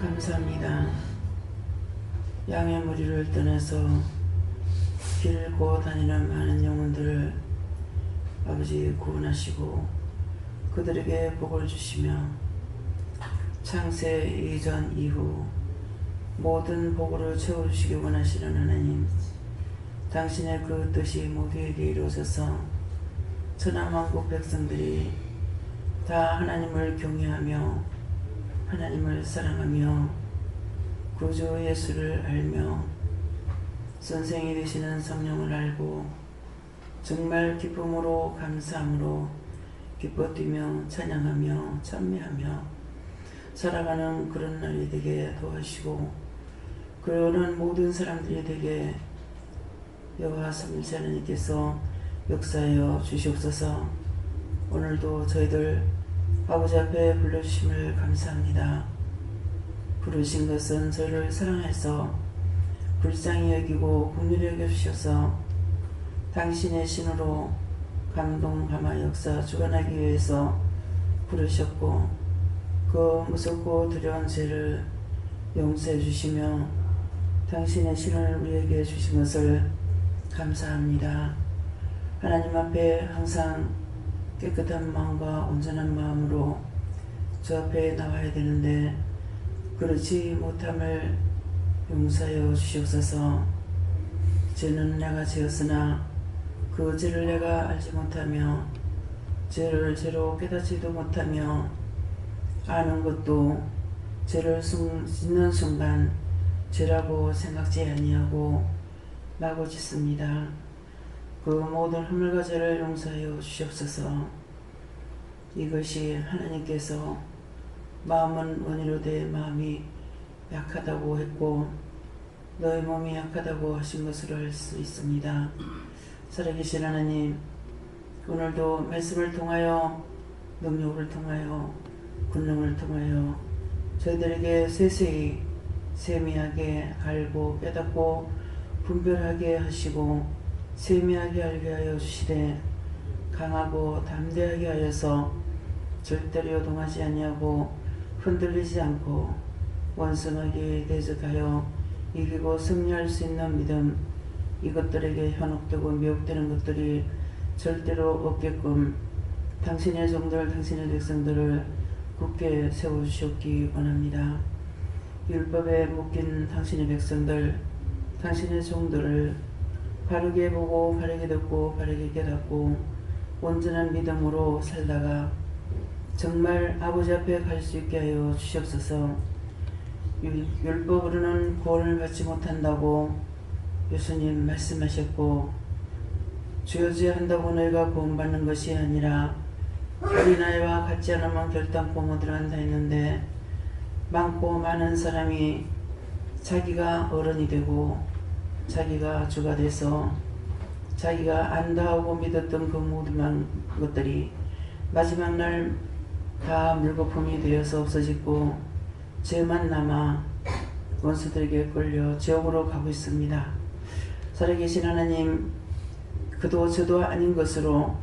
감사합니다. 양의 무리를 떠나서 길고 다니는 많은 영혼들을 아버지 구원하시고 그들에게 복을 주시며 창세 이전 이후 모든 복으로 채워주시기 원하시는 하나님, 당신의 그 뜻이 모두에게 이루어져서 천하만국 백성들이 다 하나님을 경외하며 하나님을 사랑하며 구주 예수를 알며 선생이 되시는 성령을 알고 정말 기쁨으로 감사함으로 기뻐 뛰며 찬양하며 찬미하며 살아가는 그런 날이 되게 도와주시고 그러는 모든 사람들이 되게 여호와 삼위일체 하나님께서 역사하여 주시옵소서. 오늘도 저희들 아버지 앞에 불러주심을 감사합니다. 부르신 것은 저희를 사랑해서 불쌍히 여기고 긍휼히 여겨주셔서 당신의 신으로 감동 감화 역사 주관하기 위해서 부르셨고 그 무섭고 두려운 죄를 용서해 주시며 당신의 신을 우리에게 주신 것을 감사합니다. 하나님 앞에 항상 깨끗한 마음과 온전한 마음으로 주 앞에 나와야 되는데 그렇지 못함을 용서하여 주시옵소서. 죄는 내가 지었으나 그 죄를 내가 알지 못하며 죄를 죄로 깨닫지도 못하며 아는 것도 죄를 짓는 순간 죄라고 생각지 아니하고 마구 짓습니다. 그 모든 허물과 죄를 용서하여 주시옵소서. 이것이 하나님께서 마음은 원이로 돼 마음이 약하다고 했고 너희 몸이 약하다고 하신 것으로 알 수 있습니다. 살아계신 하나님, 오늘도 말씀을 통하여 능력을 통하여 권능을 통하여 저희들에게 세세히 세미하게 알고 깨닫고 분별하게 하시고 세미하게 알게 하여 주시되 강하고 담대하게 하여서 절대로 요동하지 아니하고 흔들리지 않고 원성하게 대적하여 이기고 승리할 수 있는 믿음, 이것들에게 현혹되고 미혹되는 것들이 절대로 없게끔 당신의 종들, 당신의 백성들을 굳게 세워주셨기 원합니다. 율법에 묶인 당신의 백성들, 당신의 종들을 바르게 보고 바르게 듣고 바르게 깨닫고 온전한 믿음으로 살다가 정말 아버지 앞에 갈 수 있게 하여 주시옵소서. 율법으로는 구원을 받지 못한다고 예수님 말씀하셨고 주여주여 한다고 너희가 구원받는 것이 아니라 어린아이와 같지 않으면 결단코 못 들어간다 했는데 많고 많은 사람이 자기가 어른이 되고 자기가 주가 돼서 자기가 안다 하고 믿었던 그 모든 것들이 마지막 날 다 물거품이 되어서 없어지고 죄만 남아 원수들에게 끌려 지옥으로 가고 있습니다. 살아계신 하나님, 그도 저도 아닌 것으로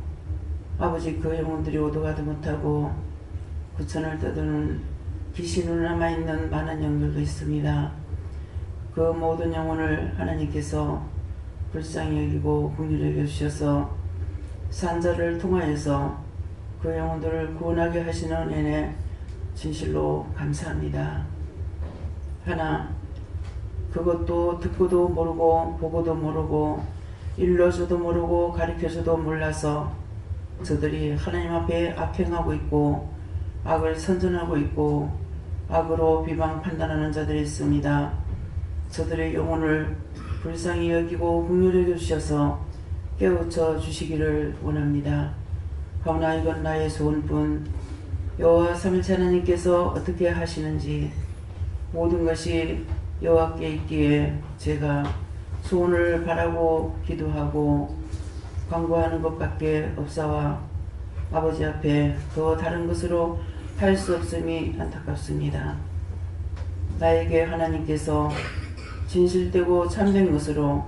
아버지 그 영혼들이 오도가도 못하고 구천을 떠드는 귀신으로 남아있는 많은 영들도 있습니다. 그 모든 영혼을 하나님께서 불쌍히 여기고 긍휼히 여겨주셔서 산자를 통하여서 그 영혼들을 구원하게 하시는 은혜 진실로 감사합니다. 하나, 그것도 듣고도 모르고 보고도 모르고 일러줘도 모르고 가르쳐줘도 몰라서 저들이 하나님 앞에 악행하고 있고 악을 선전하고 있고 악으로 비방 판단하는 자들이 있습니다. 저들의 영혼을 불쌍히 여기고 긍휼히 여겨주셔서 깨우쳐 주시기를 원합니다. 하오나 이건 나의 소원뿐 여호와 삼위일체 하나님께서 어떻게 하시는지 모든 것이 여호와께 있기에 제가 소원을 바라고 기도하고 간구하는 것밖에 없사와 아버지 앞에 더 다른 것으로 할 수 없음이 안타깝습니다. 나에게 하나님께서 진실되고 참된 것으로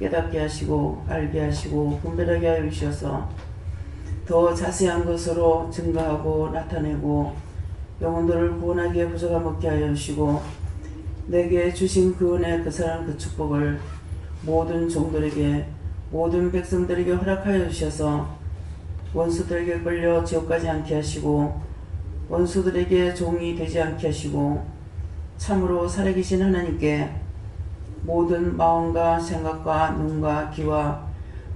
깨닫게 하시고 알게 하시고 분별하게 하여 주셔서 더 자세한 것으로 증거하고 나타내고 영혼들을 구원하기에 부족함 없게 하여 주시고 내게 주신 그 은혜 그 사랑 그 축복을 모든 종들에게 모든 백성들에게 허락하여 주셔서 원수들에게 끌려 지옥 가지 않게 하시고 원수들에게 종이 되지 않게 하시고 참으로 살아계신 하나님께 모든 마음과 생각과 눈과 귀와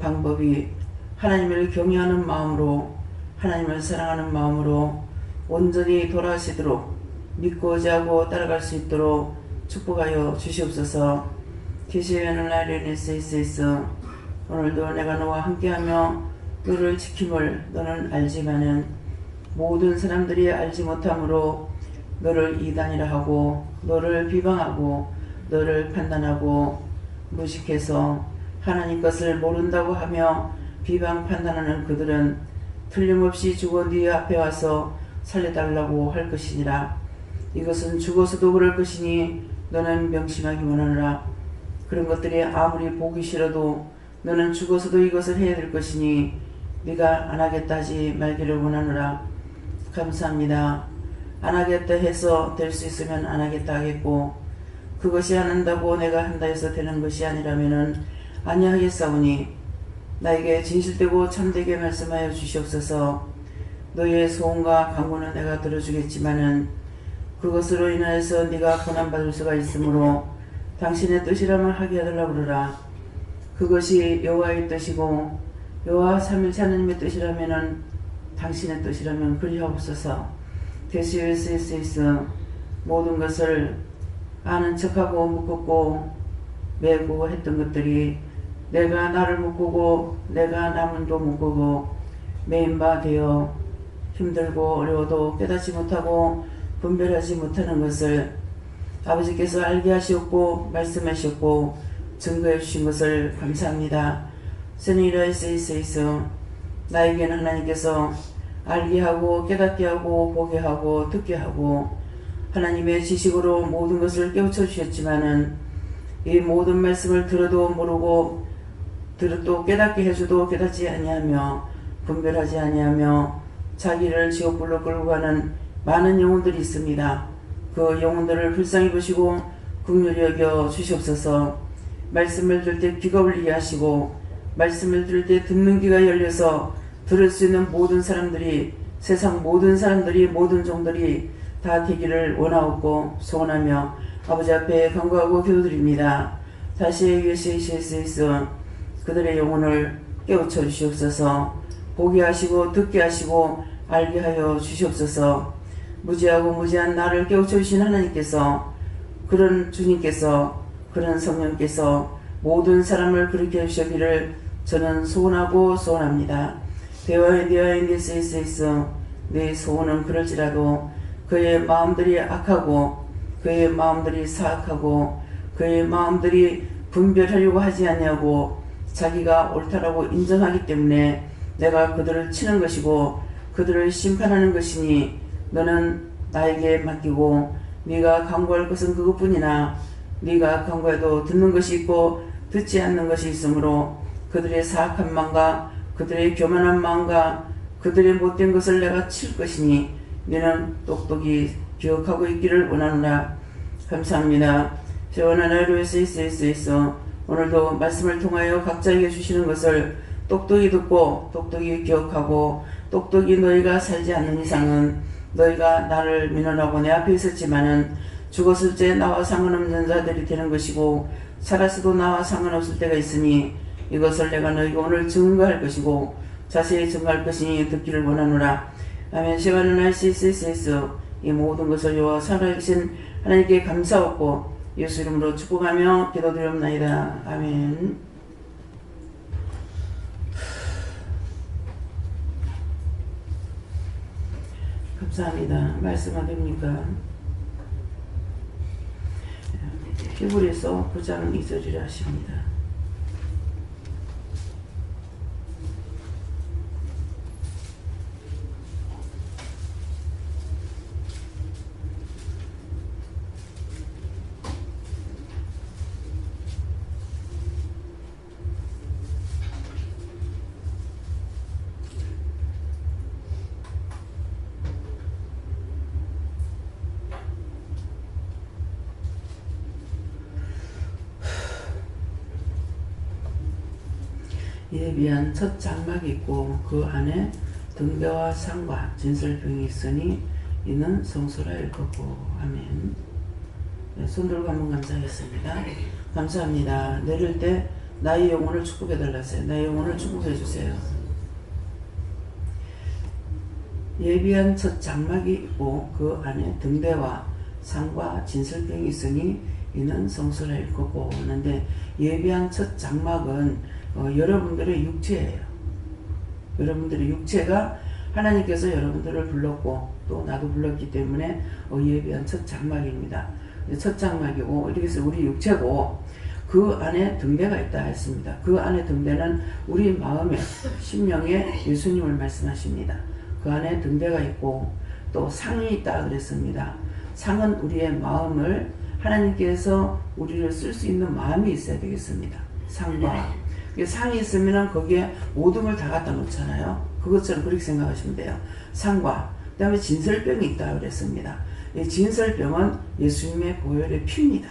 방법이 하나님을 경외하는 마음으로 하나님을 사랑하는 마음으로 온전히 돌아가시도록 믿고 의지하고 따라갈 수 있도록 축복하여 주시옵소서. 계시의 하늘나라의 네세이세이스 오늘도 내가 너와 함께하며 너를 지킴을 너는 알지만은 모든 사람들이 알지 못함으로 너를 이단이라 하고 너를 비방하고 너를 판단하고 무식해서 하나님 것을 모른다고 하며 비방 판단하는 그들은 틀림없이 죽어 네 앞에 와서 살려달라고 할 것이니라. 이것은 죽어서도 그럴 것이니 너는 명심하기 원하노라. 그런 것들이 아무리 보기 싫어도 너는 죽어서도 이것을 해야 될 것이니 네가 안 하겠다 하지 말기를 원하노라. 감사합니다. 안 하겠다 해서 될 수 있으면 안 하겠다 하겠고 그것이 안 한다고 내가 한다 해서 되는 것이 아니라면은 아니하겠사오니 나에게 진실되고 참되게 말씀하여 주시옵소서. 너의 소원과 간구는 내가 들어주겠지만은 그것으로 인하여서 네가 고난받을 수가 있으므로 당신의 뜻이라면 하게 해달라고 그러라. 그것이 여호와의 뜻이고 여호와 삼위일체 하나님의 뜻이라면은 당신의 뜻이라면 그리하옵소서. 데시웨스에스 모든 것을 아는 척하고 묶었고 매고 했던 것들이 내가 나를 묶고 내가 남은도 묶고 매인 바 되어 힘들고 어려워도 깨닫지 못하고 분별하지 못하는 것을 아버지께서 알게 하셨고 말씀하셨고 증거해 주신 것을 감사합니다. 세니라이세이세이스 나에게는 하나님께서 알게 하고 깨닫게 하고 보게 하고 듣게 하고 하나님의 지식으로 모든 것을 깨우쳐 주셨지만은 이 모든 말씀을 들어도 모르고 들어도 깨닫게 해줘도 깨닫지 아니하며 분별하지 아니하며 자기를 지옥불로 끌고 가는 많은 영혼들이 있습니다. 그 영혼들을 불쌍히 보시고 긍휼히 여겨 주시옵소서. 말씀을 들을 때 귀가 울리게 하시고 말씀을 들을 때 듣는 귀가 열려서 들을 수 있는 모든 사람들이 세상 모든 사람들이 모든 종들이 다 되기를 원하옵고 소원하며 아버지 앞에 간구하고 기도드립니다. 다시 예수이시에서 그들의 영혼을 깨우쳐 주시옵소서. 보게 하시고 듣게 하시고 알게 하여 주시옵소서. 무지하고 무지한 나를 깨우쳐 주신 하나님께서 그런 주님께서 그런 성령께서 모든 사람을 그렇게 해주시기를 저는 소원하고 소원합니다. 대화의 데스에서 내 소원은 그럴지라도 그의 마음들이 악하고 그의 마음들이 사악하고 그의 마음들이 분별하려고 하지 않냐고 자기가 옳다라고 인정하기 때문에 내가 그들을 치는 것이고 그들을 심판하는 것이니 너는 나에게 맡기고 네가 간구할 것은 그것뿐이나 네가 간구해도 듣는 것이 있고 듣지 않는 것이 있으므로 그들의 사악한 마음과 그들의 교만한 마음과 그들의 못된 것을 내가 칠 것이니 너는 똑똑히 기억하고 있기를 원하노라. 감사합니다. 세원하나루에서 있어 오늘도 말씀을 통하여 각자에게 주시는 것을 똑똑히 듣고 똑똑히 기억하고 똑똑히 너희가 살지 않는 이상은 너희가 나를 민원하고 내 앞에 있었지만은 죽었을 때 나와 상관없는 자들이 되는 것이고 살았어도 나와 상관없을 때가 있으니 이것을 내가 너희가 오늘 증거할 것이고 자세히 증거할 것이니 듣기를 원하노라. 아멘. 시간은 할수 이 모든 것을 여호와 살아계신 하나님께 감사하고 예수 이름으로 축복하며 기도드리옵나이다. 아멘. 감사합니다. 말씀 안 됩니까? 히브리서 9장 2절이라 하십니다. 예비한 첫 장막이 있고 그 안에 등대와 상과 진설병이 있으니 이는 성소라 일컫고. 아멘. 네, 손 들고 한번 감사하겠습니다. 감사합니다. 내릴 때 나의 영혼을 축복해 달라세요. 나의 영혼을 축복해 주세요. 예비한 첫 장막이 있고 그 안에 등대와 상과 진설병이 있으니 이는 성소라 일컫고 하는데, 예비한 첫 장막은 여러분들의 육체예요. 여러분들의 육체가 하나님께서 여러분들을 불렀고 또 나도 불렀기 때문에 예비한 첫 장막입니다. 첫 장막이고, 이렇게 해서 우리 육체고 그 안에 등대가 있다 했습니다. 그 안에 등대는 우리 마음에 심령에 예수님을 말씀하십니다. 그 안에 등대가 있고 또 상이 있다 그랬습니다. 상은 우리의 마음을, 하나님께서 우리를 쓸 수 있는 마음이 있어야 되겠습니다. 상과 상이 있으면 거기에 모든 걸 다 갖다 놓잖아요. 그것처럼 그렇게 생각하시면 돼요. 상과 그 다음에 진설병이 있다 그랬습니다. 이 진설병은 예수님의 보혈의 피입니다.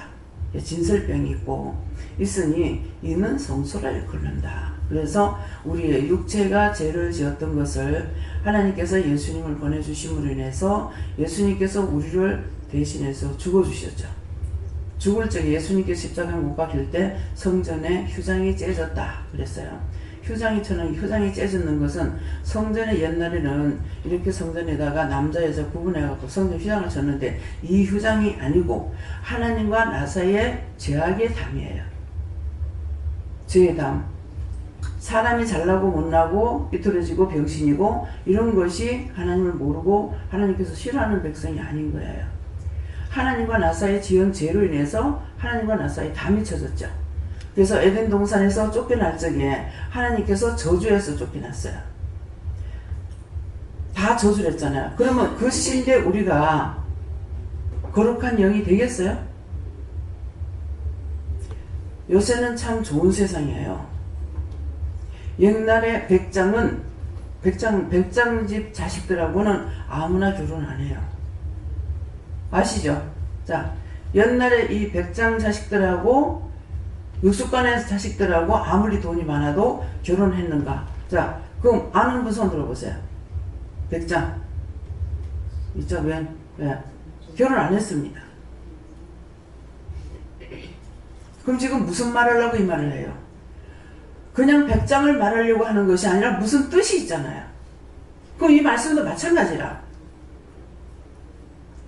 진설병이 있고 있으니 이는 성소라 일컫는다. 그래서 우리의 육체가 죄를 지었던 것을 하나님께서 예수님을 보내주심으로 인해서 예수님께서 우리를 대신해서 죽어주셨죠. 죽을 적에 예수님께서 십자가에 못 박힐 때 성전에 휴장이 째졌다 그랬어요. 휴장이 째졌는 것은 성전에 옛날에는 이렇게 성전에다가 남자 여자 구분해갖고 성전 휴장을 쳤는데, 이 휴장이 아니고 하나님과 나 사이의 죄악의 담이에요. 죄의 담. 사람이 잘나고 못나고 삐뚤어지고 병신이고 이런 것이 하나님을 모르고 하나님께서 싫어하는 백성이 아닌 거예요. 하나님과 나 사이에 지은 죄로 인해서 하나님과 나 사이에 담이 쳐졌죠. 그래서 에덴 동산에서 쫓겨날 적에 하나님께서 저주해서 쫓겨났어요. 다 저주를 했잖아요. 그러면 그 시대에 우리가 거룩한 영이 되겠어요? 요새는 참 좋은 세상이에요. 옛날에 백장집 자식들하고는 아무나 결혼 안 해요. 아시죠? 자, 옛날에 이 백장 자식들하고 육수관의 자식들하고 아무리 돈이 많아도 결혼했는가? 자, 그럼 아는 분 손 들어보세요. 백장. 이쪽 왜? 결혼 안 했습니다. 그럼 지금 무슨 말 하려고 이 말을 해요? 그냥 백장을 말하려고 하는 것이 아니라 무슨 뜻이 있잖아요. 그럼 이 말씀도 마찬가지라.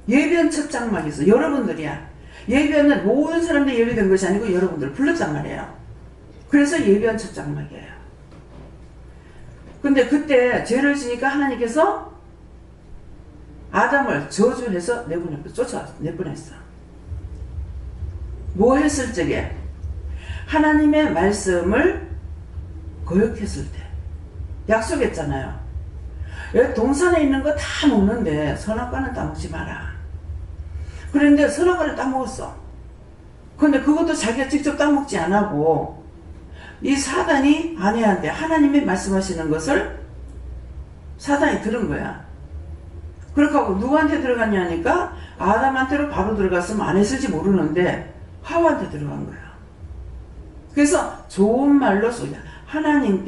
예비한 첫 장막이 있어. 여러분들이야. 예비하는 모든 사람들이 예비된 것이 아니고 여러분들을 불렀단 말이에요. 그래서 예비한 첫 장막이에요. 근데 그때 죄를 지니까 하나님께서 아담을 저주해서 내보냈어. 뭐 했을 적에? 하나님의 말씀을 거역했을 때. 약속했잖아요. 동산에 있는 거 다 먹는데 선악과는 따먹지 마라. 그런데 선악과를 따먹었어. 근데 그것도 자기가 직접 따먹지 않고 이 사단이 아내한테 하나님이 말씀하시는 것을 사단이 들은 거야. 그렇게 하고 누구한테 들어갔냐니까 아담한테로 바로 들어갔으면 안 했을지 모르는데 하와한테 들어간 거야. 그래서 좋은 말로 쏘냐. 하나님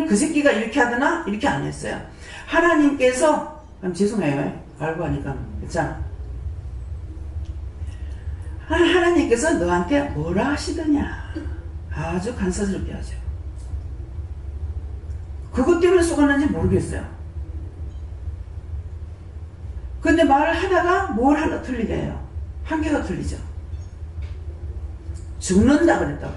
그 새끼가 이렇게 하더나? 이렇게 안 했어요. 하나님께서, 죄송해요. 알고 하니까. 자, 하나님께서 너한테 뭐라 하시더냐. 아주 간사스럽게 하죠. 그것 때문에 속았는지 모르겠어요. 근데 말을 하다가 뭘 하나 틀리게요. 한 개가 틀리죠. 죽는다 그랬다고.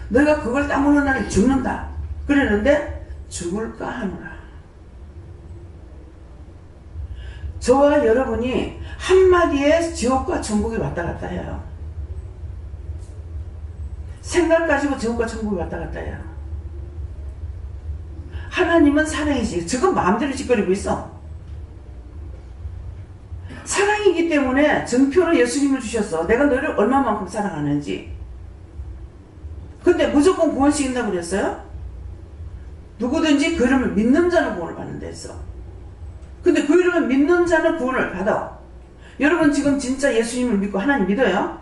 너희가 그걸 따먹는 날에 죽는다 그랬는데 죽을까 하노라. 저와 여러분이 한마디에 지옥과 천국이 왔다 갔다 해요. 생각 가지고 지옥과 천국이 왔다 갔다 해요. 하나님은 사랑이지. 지금 마음대로 짓거리고 있어. 사랑이기 때문에 증표로 예수님을 주셨어. 내가 너를 얼마만큼 사랑하는지. 근데 무조건 구원시킨다고 그랬어요? 누구든지 그 이름을 믿는 자는 구원을 받는다 했어. 근데 그 이름을 믿는 자는 구원을 받아. 여러분 지금 진짜 예수님을 믿고 하나님 믿어요?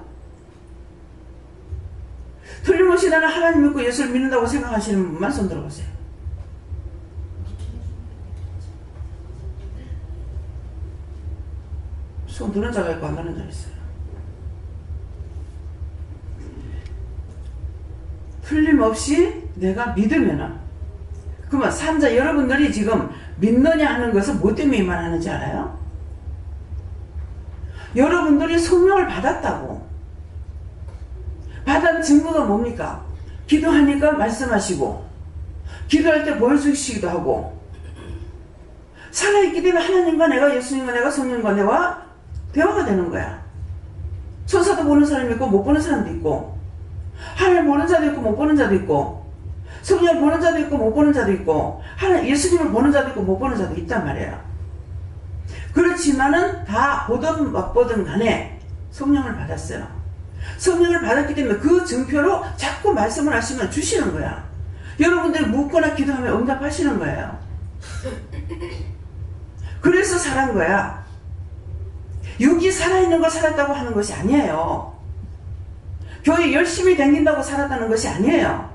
틀림없이 나는 하나님 믿고 예수를 믿는다고 생각하시는 분만 손 들어보세요. 손 드는 자가 있고 안 드는 자가 있어요. 틀림없이 내가 믿으면은, 그러면 산자 여러분들이 지금 믿느냐 하는 것은 뭐 때문에 말하는지 알아요? 여러분들이 성령을 받았다고. 받은 증거가 뭡니까? 기도하니까 말씀하시고, 기도할 때 보여주시기도 하고, 살아있기 때문에 하나님과 내가, 예수님과 내가, 성령과 내가 대화가 되는 거야. 천사도 보는 사람이 있고 못 보는 사람도 있고, 하나님 보는 자도 있고 못 보는 자도 있고, 성령을 보는 자도 있고 못 보는 자도 있고, 하나님 예수님을 보는 자도 있고 못 보는 자도 있단 말이에요. 그렇지만은 다 보든 못 보든 간에 성령을 받았어요. 성령을 받았기 때문에 그 증표로 자꾸 말씀을 하시면 주시는 거야. 여러분들이 묻거나 기도하면 응답하시는 거예요. 그래서 살은 거야. 육이 살아있는 걸 살았다고 하는 것이 아니에요. 교회 열심히 다닌다고 살았다는 것이 아니에요.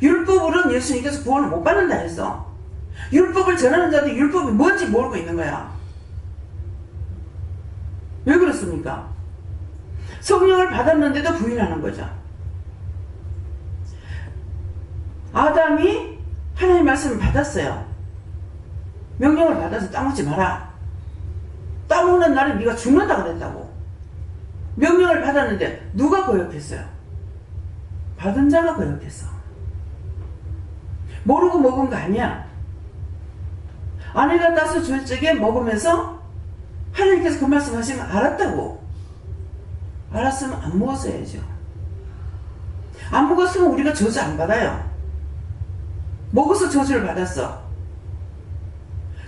율법으로는 예수님께서 구원을 못 받는다 했어. 율법을 전하는 자도 율법이 뭔지 모르고 있는 거야. 왜 그렇습니까? 성령을 받았는데도 부인하는 거죠. 아담이 하나님의 말씀을 받았어요. 명령을 받아서 따먹지 마라. 따먹는 날에 네가 죽는다 그랬다고. 명령을 받았는데 누가 거역했어요? 받은 자가 거역했어. 모르고 먹은 거 아니야. 아내가 따서 줄 적에 먹으면서 하나님께서 그 말씀 하시면 알았다고. 알았으면 안 먹었어야죠. 안 먹었으면 우리가 저주 안 받아요. 먹어서 저주를 받았어.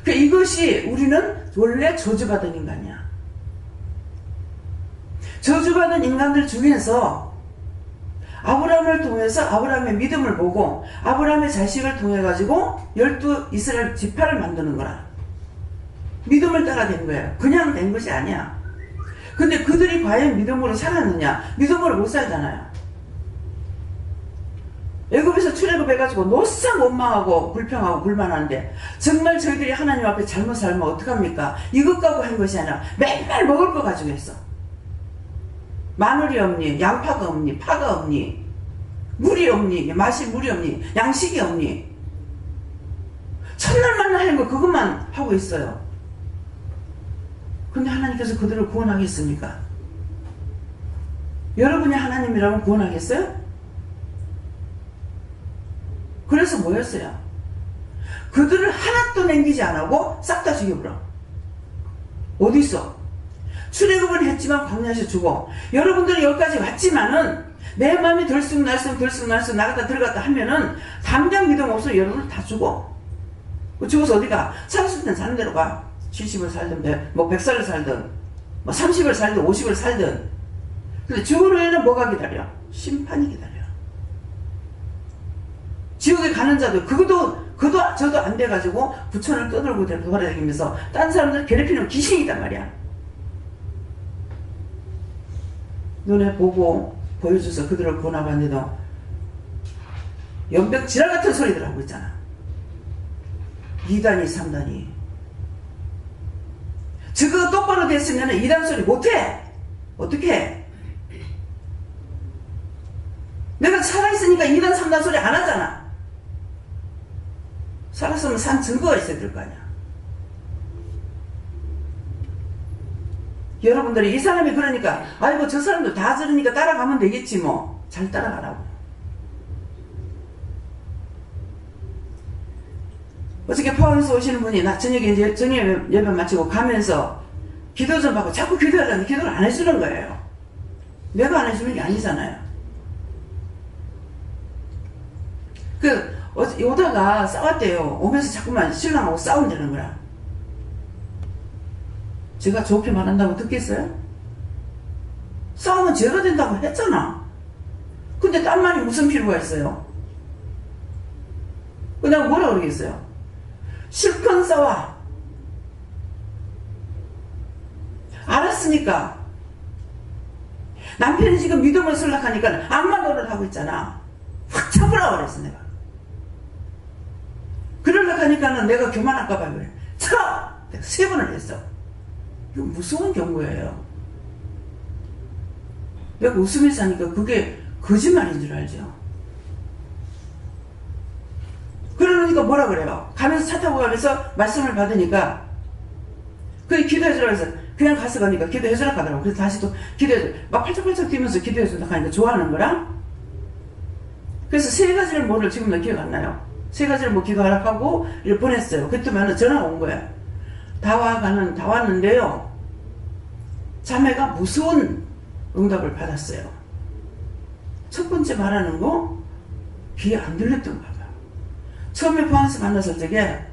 이것이 우리는 원래 저주받은 인간이야. 저주받은 인간들 중에서 아브라함을 통해서 아브라함의 믿음을 보고 아브라함의 자식을 통해 가지고 12 이스라엘 지파를 만드는 거라. 믿음을 따라 된 거예요. 그냥 된 것이 아니야. 근데 그들이 과연 믿음으로 살았느냐? 믿음으로 못 살잖아요. 애굽에서 출애굽해가지고 노상 원망하고 불평하고 불만하는데 정말 저희들이 하나님 앞에 잘못 살면 어떡합니까? 이것 갖고 한 것이 아니라 맨날 먹을 거 가지고 했어. 마늘이 없니? 양파가 없니? 파가 없니? 물이 없니? 마실 물이 없니? 양식이 없니? 첫날 만날 하는 거 그것만 하고 있어요. 근데 하나님께서 그들을 구원하겠습니까? 여러분이 하나님이라면 구원하겠어요? 그래서 뭐였어요? 그들을 하나도 남기지 않고 싹 다 죽여버려. 어디 있어? 출애굽은 했지만 광야에서 죽어. 여러분들이 여기까지 왔지만은 내 마음이 들쑥날쑥 나갔다 들어갔다 하면은 당장 믿음 없어 여러분을 다 죽어. 죽어서 어디가? 살았을 땐 사는 대로 가. 70을 살든 100살을 살든 30을 살든 50을 살든. 근데 죽은 후에는 뭐가 기다려? 심판이 기다려. 지옥에 가는 자도 그도 저도 안 돼가지고 부천을 떠들고 돌아다니면서 딴 사람들 괴롭히는 귀신이단 말이야. 눈에 보고 보여줘서 그들을 구원하봤는데도 연병 지랄 같은 소리들 하고 있잖아. 2단이 3단이 저거 똑바로 됐으면 2단 소리 못해. 어떻게 해? 내가 살아있으니까 2단 3단 소리 안 하잖아. 살았으면 산 증거가 있어야 될 거 아니야. 여러분들이 이 사람이 그러니까 아이고 저 사람도 다 저러니까 따라가면 되겠지 뭐. 잘 따라가라고. 어저께 포항에서 오시는 분이 나 저녁에 이제 저녁 예배 마치고 가면서 기도 좀 하고 자꾸 기도하려는데 기도를 안 해주는 거예요. 내가 안 해주는 게 아니잖아요. 오다가 싸웠대요. 오면서 자꾸만 신랑하고 싸운다는 거야. 제가 좋게 말한다고 듣겠어요? 싸우면 죄가 된다고 했잖아. 근데 딴 말이 무슨 필요가 있어요? 내가 뭐라 그러겠어요? 실컷 싸워. 알았으니까 남편이 지금 믿음을 설락하니까 악마 노릇 하고 있잖아. 확 쳐보라 그랬어 내가. 그러려고 하니까는 내가 교만할까봐 그래. 쳐! 내가 3번을 했어. 이거 무서운 경고예요. 내가 웃으면서 하니까 그게 거짓말인 줄 알죠. 그러니까 뭐라 그래요? 가면서 차 타고 가면서 말씀을 받으니까 그 기도해주라 해서 그냥 가서 가니까 기도해주라 하더라고. 그래서 다시 또 기도해주라. 막 팔짝팔짝 뛰면서 기도해주라 하니까 좋아하는 거라. 그래서 3가지를 뭐를 지금도 기억 안 나요. 3가지를 뭐 기도하라 하고 이렇게 보냈어요. 그때만 전화가 온 거야. 다 왔는데요. 자매가 무서운 응답을 받았어요. 첫 번째 말하는 거 귀에 안 들렸던가 봐. 처음에 포항에서 만났을 적에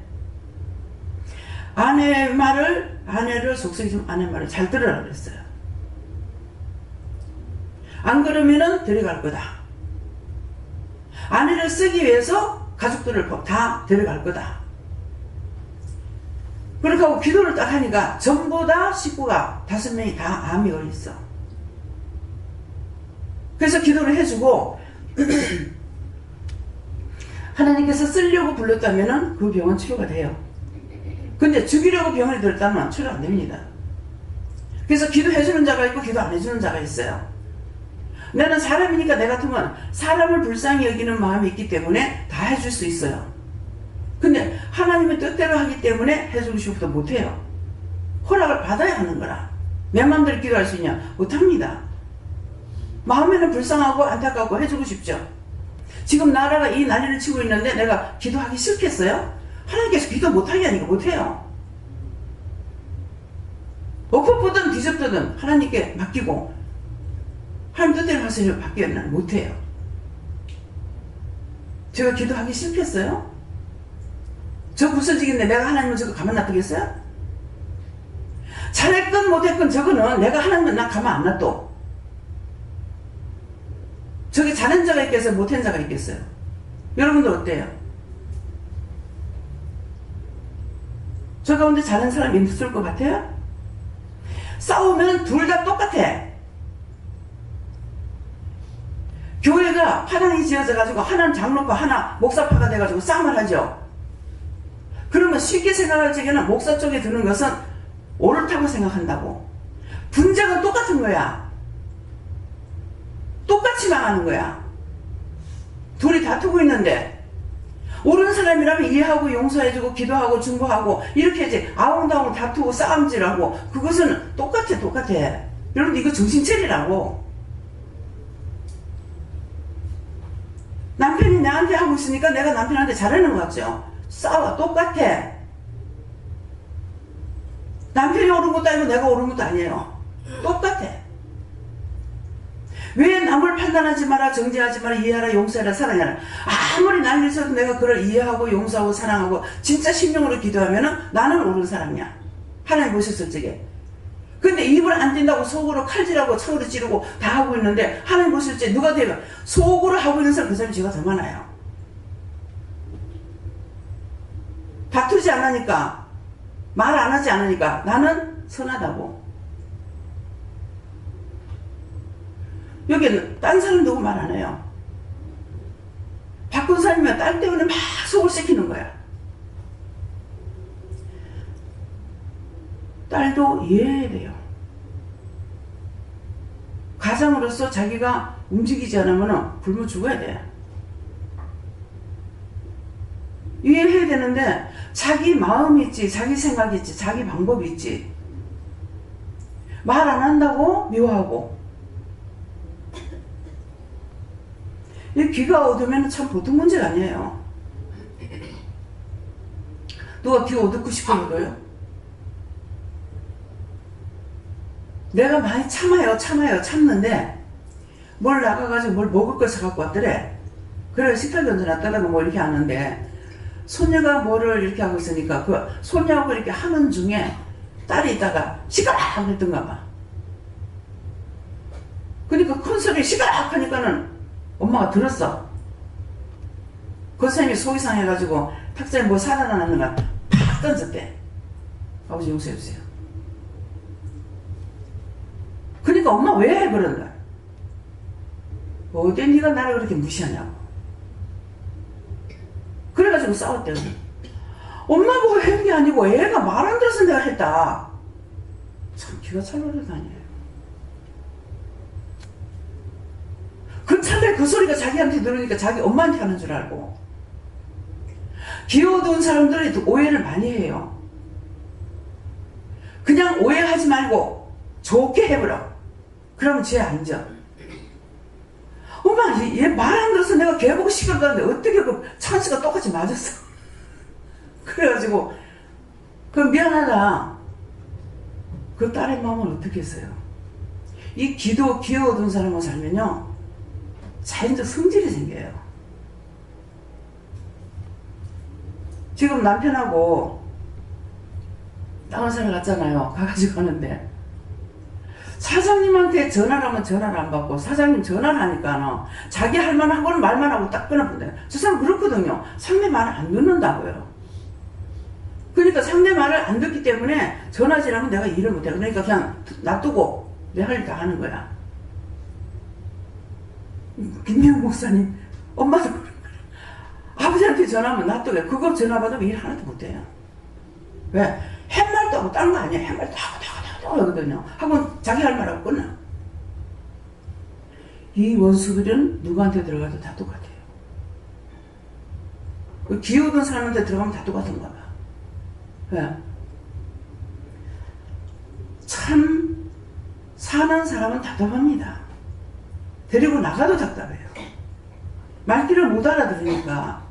아내를 속삭이 좀 아내 말을 잘 들으라 그랬어요. 안 그러면은 데려갈 거다. 아내를 쓰기 위해서 가족들을 다 데려갈 거다. 그렇게 하고 기도를 딱 하니까 전부 다 식구가 5명이 다 암이 걸렸어. 그래서 기도를 해주고 하나님께서 쓰려고 불렀다면 그 병은 치료가 돼요. 근데 죽이려고 병을 들었다면 치료 안 됩니다. 그래서 기도해주는 자가 있고 기도 안 해주는 자가 있어요. 나는 사람이니까 내 같으면 사람을 불쌍히 여기는 마음이 있기 때문에 다 해줄 수 있어요. 근데 하나님의 뜻대로 하기 때문에 해주고 싶어도 못해요. 허락을 받아야 하는 거라. 내 마음대로 기도할 수 있냐? 못합니다. 마음에는 불쌍하고 안타깝고 해주고 싶죠. 지금 나라가 이 난리를 치고 있는데 내가 기도하기 싫겠어요? 하나님께서 기도 못하게 하니까 못해요. 엎어보든 뒤집든 하나님께 맡기고 하나님 뜻대로 하세요 밖에는 못해요. 제가 기도하기 싫겠어요? 저 부서지겠네. 내가 하나님은 저거 가만 놔두겠어요? 잘했건 못했건 저거는 내가 하나님은 나 가만 안 놔둬. 저기 잘한 자가 있겠어요? 못한 자가 있겠어요? 여러분들 어때요? 저 가운데 잘한 사람이 있을 것 같아요? 싸우면 둘 다 똑같아. 교회가 파당이 지어져 가지고 하나는 장로파 하나 목사파가 돼가지고 싸움을 하죠. 그러면 쉽게 생각할 적에는 목사 쪽에 드는 것은 옳다고 생각한다고. 분쟁은 똑같은 거야. 똑같이 망하는 거야. 둘이 다투고 있는데 옳은 사람이라면 이해하고 용서해주고 기도하고 중보하고 이렇게 이제 아웅다웅 다투고 싸움질하고 그것은 똑같아. 여러분 이거 정신차리라고. 남편이 나한테 하고 있으니까 내가 남편한테 잘하는 것 같죠? 싸워. 똑같아. 남편이 옳은 것도 아니고 내가 옳은 것도 아니에요. 똑같아. 왜 남을 판단하지 마라, 정죄하지 마라, 이해하라, 용서하라, 사랑하라. 아무리 난리 쳐도 내가 그를 이해하고 용서하고 사랑하고 진짜 심령으로 기도하면은 나는 옳은 사람이야. 하나님 보셨을 적에. 근데 입을 안 띈다고 속으로 칼질하고 차으로 찌르고 다 하고 있는데 하나님 보실 때 누가 되면 속으로 하고 있는 사람 그 사람이 죄가 더 많아요. 다투지 않으니까 말 안 하지 않으니까 나는 선하다고. 여기는 딴 사람 누구 말 안 해요. 바꾼 사람이면 딸 때문에 막 속을 썩히는 거야. 딸도 이해해야 돼요. 가장으로서 자기가 움직이지 않으면 굶어 죽어야 돼. 이해해야 되는데 자기 마음이 있지, 자기 생각이 있지, 자기 방법이 있지. 말 안 한다고 미워하고. 이 귀가 어두우면 참 보통 문제가 아니에요. 누가 귀 어둡고 싶어 그래요? 내가 많이 참는데 뭘 나가가지고 뭘 먹을 걸 사갖고 왔더래. 그래 식탁 던져놨다가 뭐 이렇게 하는데 손녀가 뭐를 이렇게 하고 있으니까 그 손녀하고 이렇게 하는 중에 딸이 있다가 시끄럽 했던가 봐. 그러니까 큰 소리 시끄럽 하니까는 엄마가 들었어. 그 사람이 속이 상해가지고 탁자에 뭐 사다 놨는가 팍 던졌대. 아버지 용서해주세요. 그러니까 엄마 왜 그러는 거야? 어디 네가 나를 그렇게 무시하냐고. 그래가지고 싸웠대요. 엄마 보고 한 게 아니고 애가 말 안 들어서 내가 했다. 참 기가 찰나다니에요. 그 찰나에 그 소리가 자기한테 들으니까 자기 엄마한테 하는 줄 알고. 기어든 사람들이 오해를 많이 해요. 그냥 오해하지 말고 좋게 해버려. 그러면 죄 안 져. 엄마 얘 말 안 들어서 내가 걔보고 시켰다는데 어떻게 그 찬스가 똑같이 맞았어. 그래가지고 그 미안하다. 그 딸의 마음은 어떻게 했어요? 이 기어오던 사람과 살면요 자연적 성질이 생겨요. 지금 남편하고 땅을 사러 갔잖아요. 가가지고 하는데 사장님한테 전화를 하면 전화를 안 받고 사장님 전화를 하니까 자기 할 만한 거는 말만 하고 딱 끊어본대요. 저 사람 그렇거든요. 상대 말을 안 듣는다고요. 그러니까 상대 말을 안 듣기 때문에 전화질 하면 내가 일을 못해. 그러니까 그냥 놔두고 내 할 일 다 하는 거야. 김명우 목사님 엄마도 그런 거야. 아버지한테 전화하면 놔두게. 그거 전화 받으면 일 하나도 못해요. 왜? 햇말도 하고 다른 거 아니야. 햇말도 하고 하거든요. 하고 자기 할 말하고 끝나. 이 원수들은 누구한테 들어가도 다 똑같아요. 그 기어오던 사람한테 들어가면 다 똑같은가 봐. 왜? 참 사는 사람은 답답합니다. 데리고 나가도 답답해요. 말귀를 못 알아들으니까.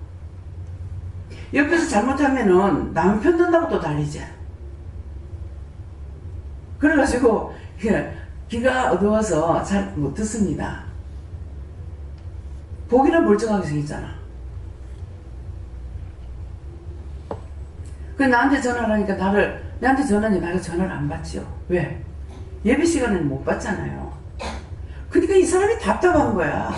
옆에서 잘못하면은 남편 든다고 또 달리지. 그래가지고 귀가 어두워서 잘 못 듣습니다. 보기는 멀쩡하게 생겼잖아. 그 나한테 전화를 하니까 나한테 전화하니 나가 전화를 안 받죠. 왜? 예배 시간에는 못 받잖아요. 그러니까 이 사람이 답답한 거야.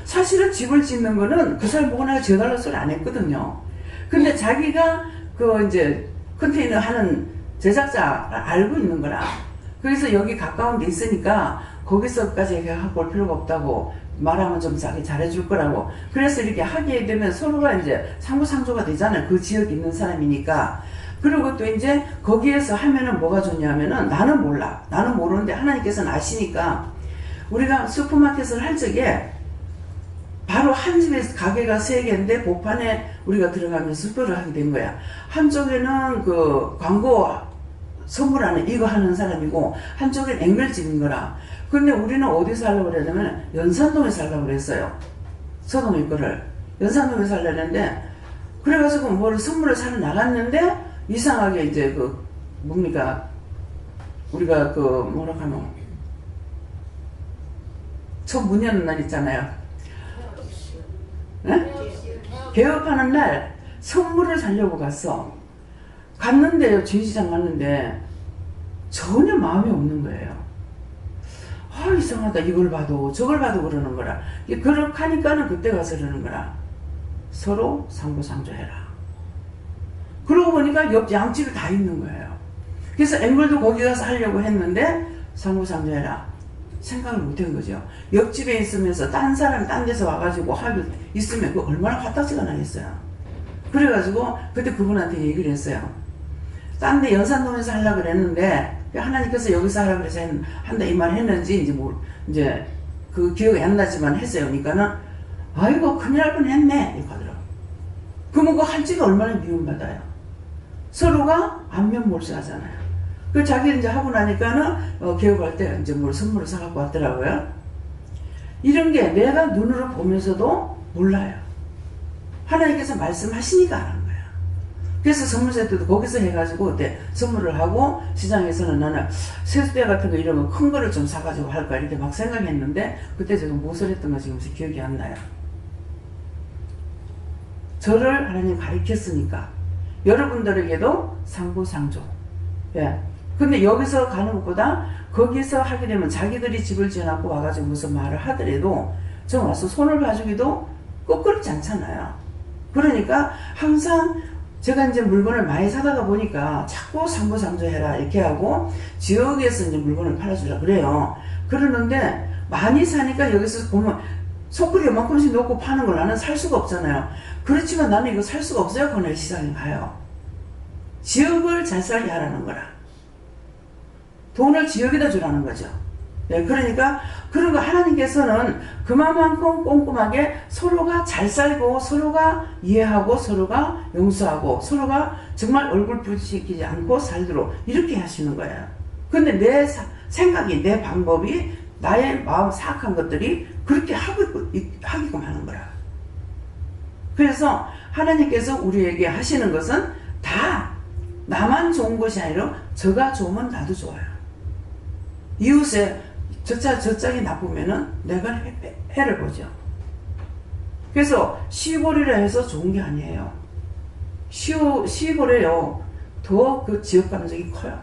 사실은 집을 짓는 거는 그 사람 보고 내가 지어달라는 소리 안 했거든요. 근데 자기가 그 이제 컨테이너 하는 제작자 알고 있는 거라. 그래서 여기 가까운 데 있으니까 거기서까지 하고 올 필요가 없다고 말하면 좀 자기 잘해줄 거라고. 그래서 이렇게 하게 되면 서로가 이제 상부상조가 되잖아요. 그 지역에 있는 사람이니까. 그리고 또 이제 거기에서 하면은 뭐가 좋냐면은 나는 몰라. 나는 모르는데 하나님께서는 아시니까 우리가 슈퍼마켓을 할 적에 바로 한 집에 가게가 3개인데 복판에 우리가 들어가면서 슈퍼를 하게 된 거야. 한쪽에는 그 광고 선물하는 이거 하는 사람이고 한쪽엔 앵글집인 거라. 근데 우리는 어디서 하려고 그러냐면 연산동에서 하려고 그랬어요. 서동의 거를 연산동에서 하려고 했는데 그래가지고 뭘 선물을 사러 나갔는데 이상하게 이제 그 뭡니까 우리가 그 뭐라 하노 첫 문 여는 날 있잖아요. 네? 개업하는 날 선물을 사려고 갔는데요. 전시장 갔는데 전혀 마음이 없는 거예요. 아 이상하다. 이걸 봐도 저걸 봐도 그러는 거라. 그렇게 하니까는 그때 가서 그러는 거라. 서로 상부상조해라. 그러고 보니까 옆 양집이 다 있는 거예요. 그래서 앵글도 거기 가서 하려고 했는데 상부상조해라. 생각을 못한 거죠. 옆집에 있으면서 딴 사람 딴 데서 와가지고 하기 있으면 그 얼마나 화딱지가 나겠어요. 그래가지고 그때 그분한테 얘기를 했어요. 딴 데 연산동에서 하려고 그랬는데 하나님께서 여기서 하라고 그래서 한다 이 말 했는지 이제 그 기억이 안 나지만 했어요. 그러니까는 아이고 큰일 날 뻔했네 이렇게 하더라고. 그러면 그 한 집이 얼마나 미움받아요. 서로가 안면몰수하잖아요. 그 자기 이제 하고 나니까는 개업할 때 이제 뭘 선물을 사갖고 왔더라고요. 이런 게 내가 눈으로 보면서도 몰라요. 하나님께서 말씀하시니까 아는 거야. 그래서 선물 세트도 거기서 해가지고 그때 선물을 하고 시장에서는 나는 세수대 같은 거 이런 거 큰 거를 좀 사가지고 할까 이렇게 막 생각했는데 그때 제가 무엇을 했던 거 지금 기억이 안 나요. 저를 하나님 가르쳤으니까 여러분들에게도 상부상조. 예. 근데 여기서 가는 것보다 거기서 하게 되면 자기들이 집을 지어놓고 와가지고 무슨 말을 하더라도 좀 와서 손을 봐주기도 끄끄럽지 않잖아요. 그러니까 항상 제가 이제 물건을 많이 사다가 보니까 자꾸 상부상조해라 이렇게 하고 지역에서 이제 물건을 팔아주라 그래요. 그러는데 많이 사니까 여기서 보면 소쿠리 요만큼씩 놓고 파는 걸 나는 살 수가 없잖아요. 그렇지만 나는 이거 살 수가 없어요. 그날 시장에 가요. 지역을 잘 살게 하라는 거라. 돈을 지역에다 주라는 거죠. 네, 그러니까 그런 거 하나님께서는 그만큼 꼼꼼하게 서로가 잘 살고 서로가 이해하고 서로가 용서하고 서로가 정말 얼굴 부딪히지 않고 살도록 이렇게 하시는 거예요. 근데 내 생각이 내 방법이 나의 마음 사악한 것들이 그렇게 하게끔 하는 거라. 그래서 하나님께서 우리에게 하시는 것은 다 나만 좋은 것이 아니라 저가 좋으면 나도 좋아요. 이웃에 저 짝이 나쁘면은 내가 해를 보죠. 그래서 시골이라 해서 좋은 게 아니에요. 시골에요 더 그 지역 감정이 커요.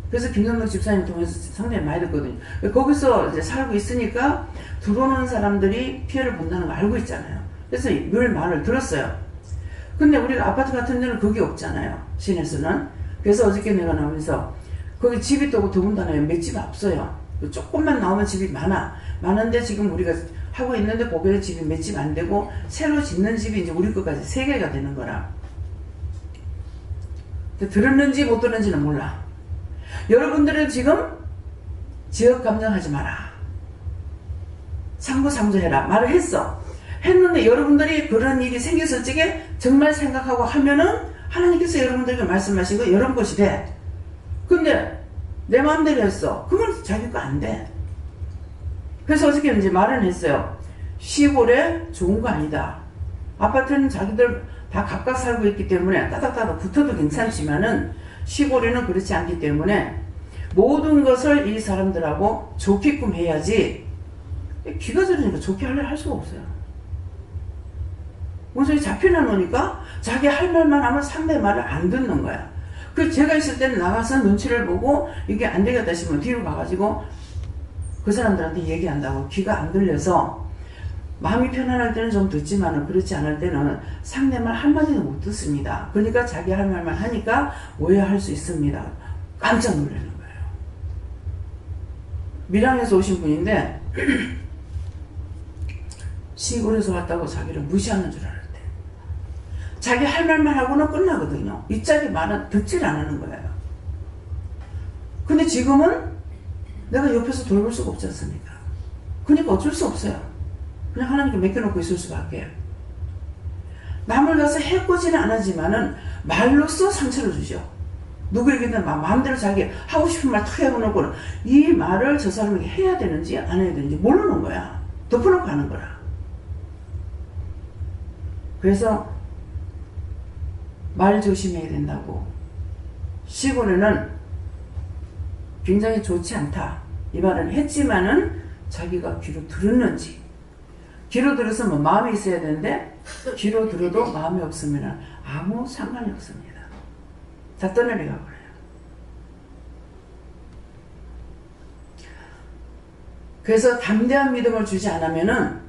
그래서 김성덕 집사님 통해서 상당히 많이 듣거든요. 거기서 이제 살고 있으니까 들어오는 사람들이 피해를 본다는 거 알고 있잖아요. 그래서 늘 말을 들었어요. 근데 우리가 아파트 같은 데는 그게 없잖아요. 시내에서는. 그래서 어저께 내가 나오면서 거기 집이 또 더군다나 몇 집 없어요. 조금만 나오면 집이 많은데 지금 우리가 하고 있는데 거기에 집이 몇 집 안 되고 새로 짓는 집이 이제 우리 것까지 3개가 되는 거라. 들었는지 못 들었는지는 몰라. 여러분들은 지금 지역 감정하지 마라. 상부상조해라. 말을 했는데 여러분들이 그런 일이 생겼을 적에 정말 생각하고 하면은 하나님께서 여러분들에게 말씀하신 거 여러분 것이 돼. 근데 내 마음대로 했어. 그건 자기 거 안 돼. 그래서 어저께 이제 말은 했어요. 시골에 좋은 거 아니다. 아파트는 자기들 다 각각 살고 있기 때문에 따닥따닥 붙어도 괜찮지만은 시골에는 그렇지 않기 때문에 모든 것을 이 사람들하고 좋게끔 해야지. 귀가 저리니까 좋게 할 수가 없어요. 원소리 잡혀나 놓으니까 자기 할 말만 하면 상대 말을 안 듣는 거야. 그래서 제가 있을 때는 나가서 눈치를 보고 이게 안 되겠다 싶으면 뒤로 가가지고 그 사람들한테 얘기한다고. 귀가 안 들려서 마음이 편안할 때는 좀 듣지만 그렇지 않을 때는 상대 말 한마디도 못 듣습니다. 그러니까 자기 할 말만 하니까 오해할 수 있습니다. 깜짝 놀라는 거예요. 밀양에서 오신 분인데 시골에서 왔다고 자기를 무시하는 줄 알았대. 자기 할 말만 하고는 끝나거든요. 이 짝이 말은 듣질 않는 거예요. 근데 지금은 내가 옆에서 돌볼 수가 없지 않습니까? 그러니까 어쩔 수 없어요. 그냥 하나님께 맡겨놓고 있을 수밖에. 남을 가서 해코지는 안 하지만은 말로써 상처를 주죠. 누구에게든 마음대로 자기 하고 싶은 말 탁 해놓고 이 말을 저 사람에게 해야 되는지 안 해야 되는지 모르는 거야. 덮어놓고 하는 거라. 그래서 말 조심해야 된다고. 시골에는 굉장히 좋지 않다 이 말은 했지만은 자기가 귀로 들었는지. 귀로 들어서 뭐 마음이 있어야 되는데 귀로 들어도 마음이 없으면 아무 상관이 없습니다. 다 떠내려가 버려요. 그래서 담대한 믿음을 주지 않으면은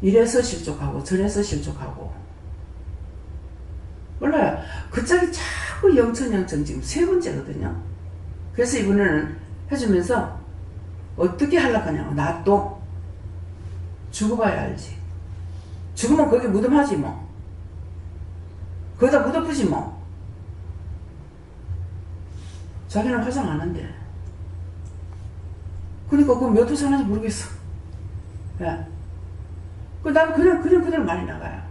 이래서 실족하고 저래서 실족하고. 몰라요. 그 짝이 자꾸 영천 지금 3번째거든요. 그래서 이번에는 해주면서 어떻게 하려고 하냐고. 나 또 죽어봐야 알지. 죽으면 거기 무덤하지 뭐. 거기다 무덤푸지 뭐. 자기는 화장 안 한대. 그러니까 그거 몇 호 사는지 모르겠어. 예. 난 그냥 그대로 말이 나가요.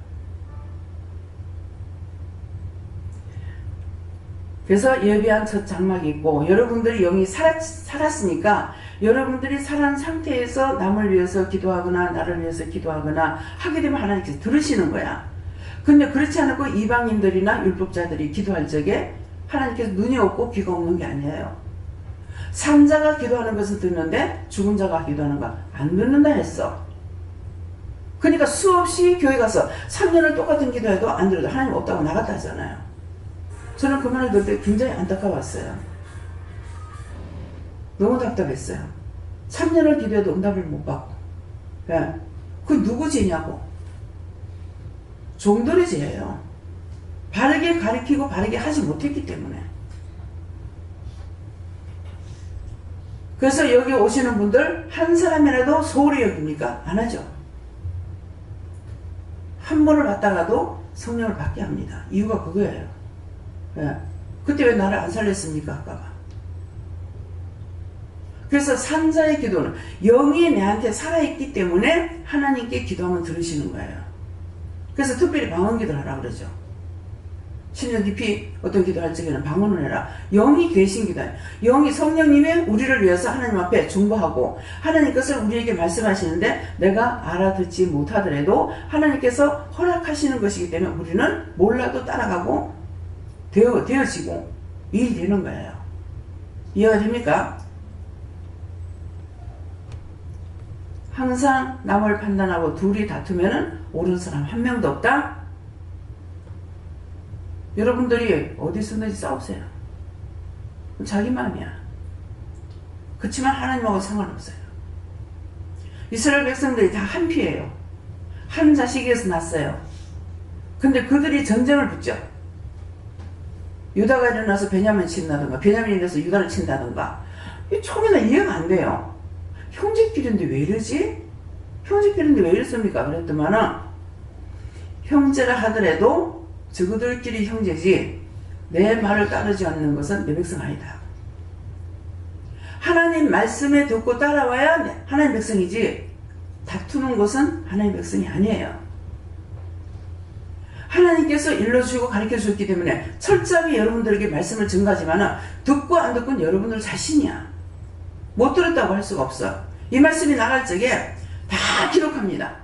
그래서 예비한 첫 장막이 있고, 여러분들이 영이 살았으니까 여러분들이 살아난 상태에서 남을 위해서 기도하거나 나를 위해서 기도하거나 하게 되면 하나님께서 들으시는 거야. 근데 그렇지 않고 이방인들이나 율법자들이 기도할 적에 하나님께서 눈이 없고 귀가 없는 게 아니에요. 산자가 기도하는 것을 듣는데 죽은 자가 기도하는 거 안 듣는다 했어. 그러니까 수없이 교회 가서 3년을 똑같은 기도해도 안 들어도 하나님 없다고 나갔다 하잖아요. 저는 그 말을 들을 때 굉장히 안타까웠어요. 너무 답답했어요. 3년을 기도해도 응답을 못 받고. 예. 그 누구 죄냐고. 종들의 죄예요. 바르게 가르치고 바르게 하지 못했기 때문에. 그래서 여기 오시는 분들 한 사람이라도 소홀히 여깁니까? 안 하죠. 한 번을 받다가도 성령을 받게 합니다. 이유가 그거예요. 예. 그때 왜 나를 안 살렸습니까? 아까가. 그래서 산자의 기도는 영이 내한테 살아있기 때문에 하나님께 기도하면 들으시는 거예요. 그래서 특별히 방언기도를 하라 그러죠. 심지어 깊이 어떤 기도할 적에는 방언을 해라. 영이 계신 기도예요. 영이 성령님이 우리를 위해서 하나님 앞에 중보하고 하나님 것을 우리에게 말씀하시는데 내가 알아듣지 못하더라도 하나님께서 허락하시는 것이기 때문에 우리는 몰라도 따라가고 되어지고 일이 되는 거예요. 이해가 됩니까? 항상 남을 판단하고 둘이 다투면은 옳은 사람 한 명도 없다? 여러분들이 어디서든지 싸우세요. 자기 마음이야. 그렇지만 하나님하고 상관없어요. 이스라엘 백성들이 다 한 피예요. 한 자식에서 났어요. 근데 그들이 전쟁을 붙죠. 유다가 일어나서 베냐민을 친다든가 베냐민이 일어나서 유다를 친다든가 처음에는 이해가 안 돼요. 형제끼리인데 왜 이러지? 형제끼리인데 왜 이랬습니까? 그랬더만은 형제라 하더라도 저그들끼리 형제지 내 말을 따르지 않는 것은 내 백성 아니다. 하나님 말씀에 듣고 따라와야 하나님 백성이지 다투는 것은 하나님 백성이 아니에요. 하나님께서 일러주고 가르쳐주셨기 때문에 철저하게 여러분들에게 말씀을 전가하지만 듣고 안 듣고는 여러분들 자신이야. 못 들었다고 할 수가 없어. 이 말씀이 나갈 적에 다 기록합니다.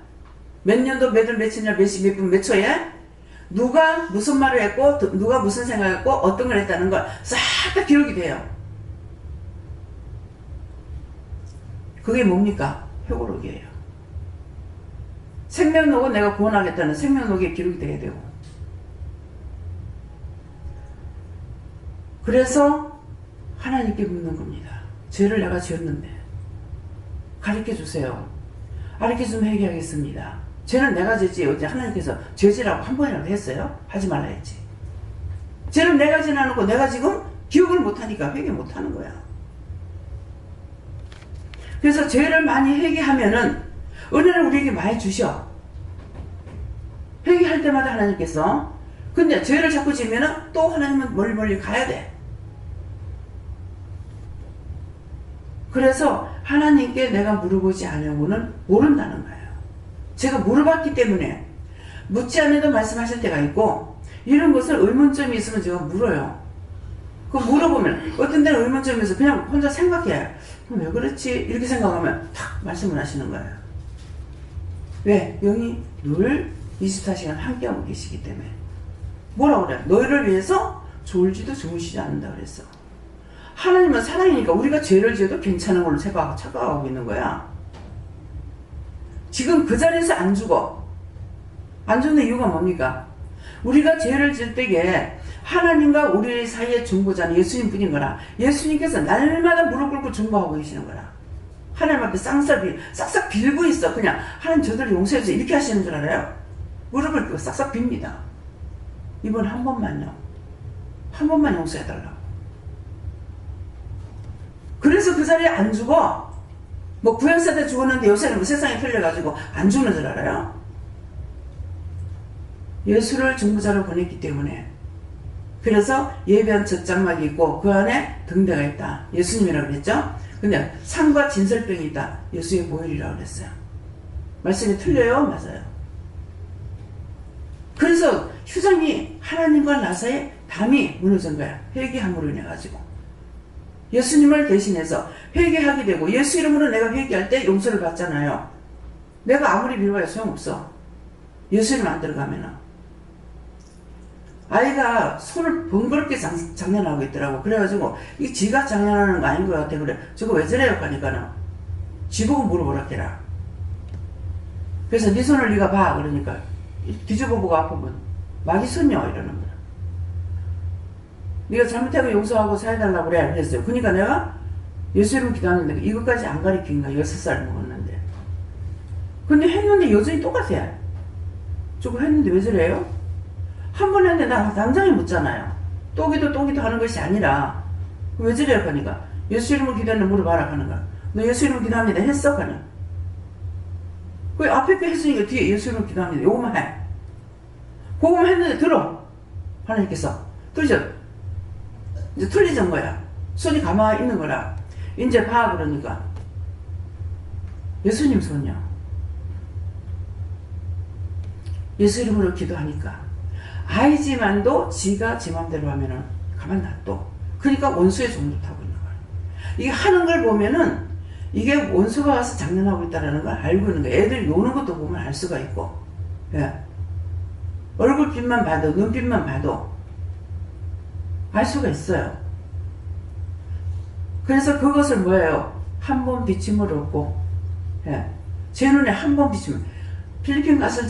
몇 년도 몇월 며칠날 몇 시 몇 분 몇 초에 누가 무슨 말을 했고 누가 무슨 생각을 했고 어떤 걸 했다는 걸 싹 다 기록이 돼요. 그게 뭡니까? 회고록이에요. 생명록은 내가 구원하겠다는 생명록에 기록이 돼야 되고 그래서 하나님께 묻는 겁니다. 죄를 내가 지었는데 가르쳐주세요. 가르쳐주면 회개하겠습니다. 죄는 내가 지었지 어제 하나님께서 죄지라고 한 번이라도 했어요? 하지 말라 했지. 죄는 내가 지나놓고 내가 지금 기억을 못하니까 회개 못하는 거야. 그래서 죄를 많이 회개하면은 은혜를 우리에게 많이 주셔. 회개할 때마다 하나님께서. 근데 죄를 자꾸 지면은 또 하나님은 멀리 가야 돼. 그래서 하나님께 내가 물어보지 않으면은 모른다는 거예요. 제가 물어봤기 때문에 묻지 않아도 말씀하실 때가 있고 이런 것을 의문점이 있으면 제가 물어요. 그 물어보면 어떤 데는 의문점이 있어서 그냥 혼자 생각해. 왜 그렇지? 이렇게 생각하면 탁 말씀을 하시는 거예요. 왜? 영이 늘 24시간 함께하고 계시기 때문에. 뭐라고 그래? 너희를 위해서 졸지도 주무시지 않는다 그랬어. 하나님은 사랑이니까 우리가 죄를 지어도 괜찮은 걸로 착각하고 있는 거야. 지금 그 자리에서 안 죽어. 안 죽는 이유가 뭡니까? 우리가 죄를 지을 때에 하나님과 우리 사이의 중보자는 예수님 뿐인 거라. 예수님께서 날마다 무릎 꿇고 중보하고 계시는 거라. 하나님 앞에 싹싹 빌고 있어. 그냥 하나님 저들을 용서해주세요 이렇게 하시는 줄 알아요? 무릎을 꿇고 싹싹 빕니다. 이번 한 번만요. 한 번만 용서해달라고. 그래서 그 자리에 안 죽어. 뭐 구약사 때 죽었는데 요새는 뭐 세상에 틀려가지고 안 죽는 줄 알아요? 예수를 중보자로 보냈기 때문에. 그래서 예배한 첫 장막이 있고 그 안에 등대가 있다. 예수님이라고 그랬죠? 근데 상과 진설병이 있다. 예수의 보혈이라고 그랬어요. 말씀이 틀려요? 맞아요. 그래서 휴전이 하나님과 나 사이에 담이 무너진 거야. 회개함으로 인해 가지고. 예수님을 대신해서 회개하게 되고 예수 이름으로 내가 회개할 때 용서를 받잖아요. 내가 아무리 빌어야 소용없어. 예수 이름 안 들어가면은. 아이가 손을 번거롭게 장난하고 있더라고. 그래가지고 이 지가 장난하는 거 아닌 것 같아. 그래 저거 왜 저래요? 하니까는 지보고 물어보라 해라. 그래서 네 손을 네가 봐. 그러니까 뒤집어보고 아프면 마귀 손녀 이러는 거야. 네가 잘못하고 용서하고 사해달라고 그래. 그랬어요. 그러니까 내가 예수 이름 기도하는데 이것까지 안 가르친 거야. 6살 먹었는데. 근데 했는데 여전히 똑같아. 저거 했는데 왜 저래요? 한 번 했는데 나 당장에 묻잖아요. 또기도 하는 것이 아니라 왜 저래요? 하니까 예수 이름으로 기도하는데 물어봐라 하는 거야. 너 예수 이름으로 기도합니다 했어? 그냥. 그 앞에 거 했으니까 뒤에 예수 이름으로 기도합니다. 요거만 해. 그거만 했는데 들어. 하나님께서. 들죠? 이제 틀리던 거야. 손이 가만히 있는 거라. 이제 봐 그러니까. 예수님 손이요. 예수 이름으로 기도하니까. 알지만도 지가 지 맘대로 하면은 가만 놔둬. 그러니까 원수의 종도 타고 있는 거야. 이게 하는 걸 보면은 이게 원수가 와서 장난하고 있다는 걸 알고 있는 거야. 애들 노는 것도 보면 알 수가 있고. 예. 얼굴빛만 봐도, 눈빛만 봐도 알 수가 있어요. 그래서 그것을 뭐예요? 한 번 비침을 얻고, 예. 제 눈에 한 번 비치면, 필리핀 갔을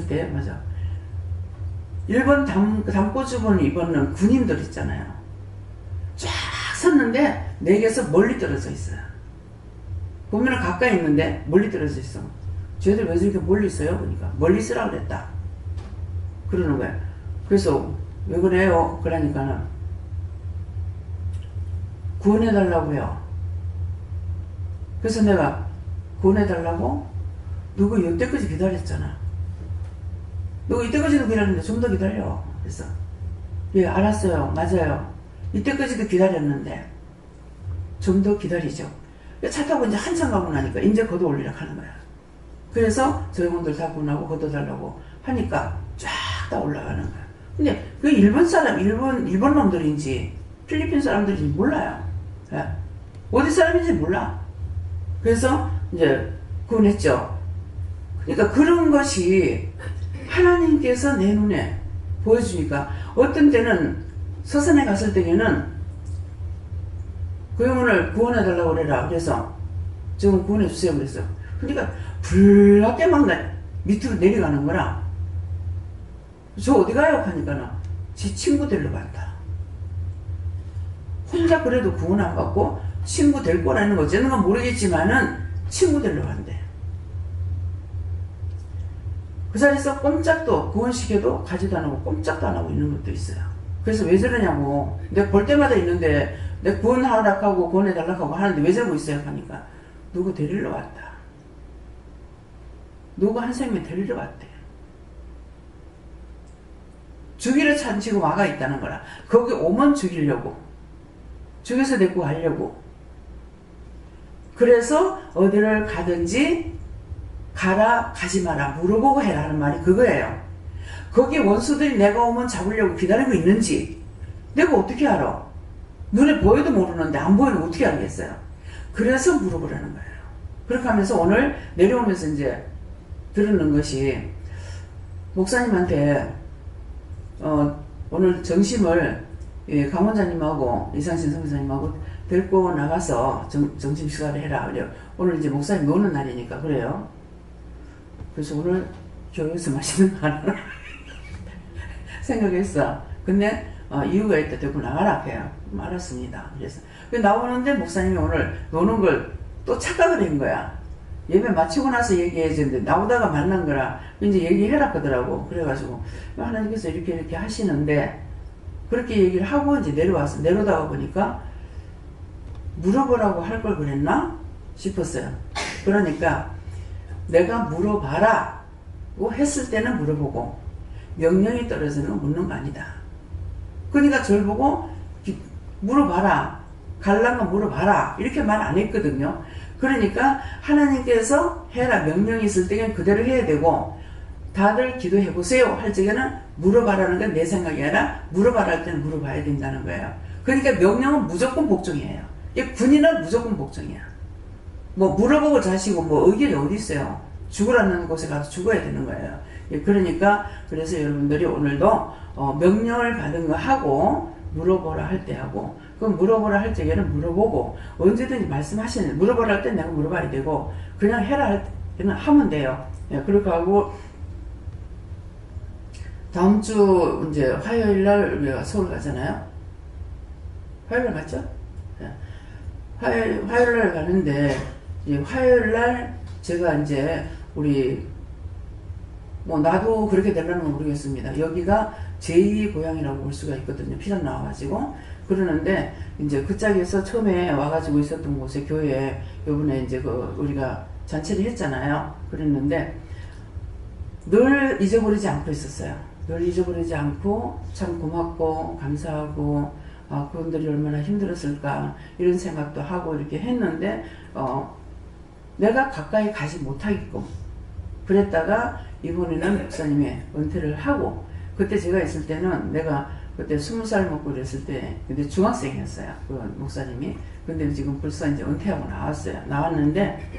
때, 맞아. 일본 담고주번을 입었는 군인들 있잖아요. 쫙 섰는데, 내게서 멀리 떨어져 있어요. 보면은 가까이 있는데, 멀리 떨어져 있어. 쟤들 왜 저렇게 멀리 있어요? 그러니까, 멀리 있으라 그랬다. 그러는 거야. 그래서, 왜 그래요? 그러니까는, 구원해달라고 해요. 그래서 내가, 구원해달라고? 누구 이때까지 기다렸잖아. 너 이때까지도 기다렸는데 좀 더 기다려. 그래서 예 알았어요. 맞아요. 이때까지도 기다렸는데 좀 더 기다리죠. 차 타고 이제 한참 가고 나니까 이제 걷어 올리라 하는 거야. 그래서 저희분들 다 구원하고 걷어달라고 하니까 쫙 다 올라가는 거야. 근데 그 일본 놈들인지 필리핀 사람들인지 몰라요. 예. 어디 사람인지 몰라. 그래서 이제 구원했죠. 그러니까 그런 것이 하나님께서 내 눈에 보여주니까 어떤 때는 서산에 갔을 때에는 그 영혼을 구원해달라고 그래라. 그래서 지금 구원해주세요. 그랬어. 그러니까 불나게 막 밑으로 내려가는 거라. 저 어디 가요? 하니까는 제 친구 데리러 간다. 혼자 그래도 구원 안 받고 친구 될 거라는 거 어쩌는 건 모르겠지만은 친구 데리러 간대. 그 자리에서 꼼짝도 구원시켜도 가지도 안 하고 꼼짝도 안 하고 있는 것도 있어요. 그래서 왜 저러냐고. 내가 볼 때마다 있는데 내가 구원하라고 구원해달라고 하는데 왜 저러고 있어요? 하니까 누구 데리러 왔다. 누구 한 생명 데리러 왔대. 죽이를 찬치고 와가 있다는 거라. 거기 오면 죽이려고. 죽여서 데리고 가려고. 그래서 어디를 가든지 가라 가지 마라 물어보고 해라 하는 말이 그거예요. 거기 원수들이 내가 오면 잡으려고 기다리고 있는지 내가 어떻게 알아? 눈에 보여도 모르는데 안 보이면 어떻게 알겠어요? 그래서 물어보라는 거예요. 그렇게 하면서 오늘 내려오면서 이제 들었는 것이 목사님한테 오늘 점심을 강원자님하고 이상신 선교사님하고 데리고 나가서 점심 식사를 해라. 그래요. 오늘 이제 목사님 노는 날이니까 그래요. 그래서 오늘 교회에서 맛있는 거 하나 생각했어. 근데 이유가 있다. 데리고 나가라 해요. 알았습니다. 그래서 나오는데 목사님이 오늘 노는 걸 또 착각을 한 거야. 예배 마치고 나서 얘기해줬는데 나오다가 만난 거라 이제 얘기해라 하더라고. 그래가지고 하나님께서 이렇게 하시는데 그렇게 얘기를 하고 이제 내려와서 내려다가 보니까 물어보라고 할 걸 그랬나 싶었어요. 그러니까 내가 물어봐라 고 했을 때는 물어보고 명령이 떨어지는 건 묻는 거 아니다. 그러니까 저를 보고 물어봐라 갈라면 물어봐라 이렇게 말 안 했거든요. 그러니까 하나님께서 해라 명령이 있을 때는 그대로 해야 되고 다들 기도해 보세요 할 적에는 물어봐라는 건 내 생각이 아니라 물어봐라 할 때는 물어봐야 된다는 거예요. 그러니까 명령은 무조건 복종이에요. 군인은 무조건 복종이야. 뭐 물어보고 자시고 뭐 의견이 어디 있어요. 죽으라는 곳에 가서 죽어야 되는 거예요. 그러니까 그래서 여러분들이 오늘도 명령을 받은 거 하고 물어보라 할 때 하고 그럼 물어보라 할 때에는 물어보고 언제든지 말씀하시는 물어보라 할 때 내가 물어봐야 되고 그냥 해라 할 때는 하면 돼요. 그렇게 하고 다음 주 이제 화요일 날 우리가 서울 가잖아요. 화요일 날 갔죠? 화요일 날 가는데 화요일 날 제가 이제 우리 뭐 나도 그렇게 되려는 건 모르겠습니다. 여기가 제2 고향이라고 볼 수가 있거든요. 피난 나와가지고. 그러는데 이제 그 짝에서 처음에 와가지고 있었던 곳에 교회에 요번에 이제 그 우리가 잔치를 했잖아요. 그랬는데 늘 잊어버리지 않고 있었어요. 늘 잊어버리지 않고 참 고맙고 감사하고 그분들이 얼마나 힘들었을까 이런 생각도 하고 이렇게 했는데 내가 가까이 가지 못하겠고 그랬다가 이번에는 목사님이 은퇴를 하고 그때 제가 있을 때는 내가 그때 20살 먹고 그랬을 때 근데 중학생이었어요. 그 목사님이. 근데 지금 벌써 이제 은퇴하고 나왔어요. 나왔는데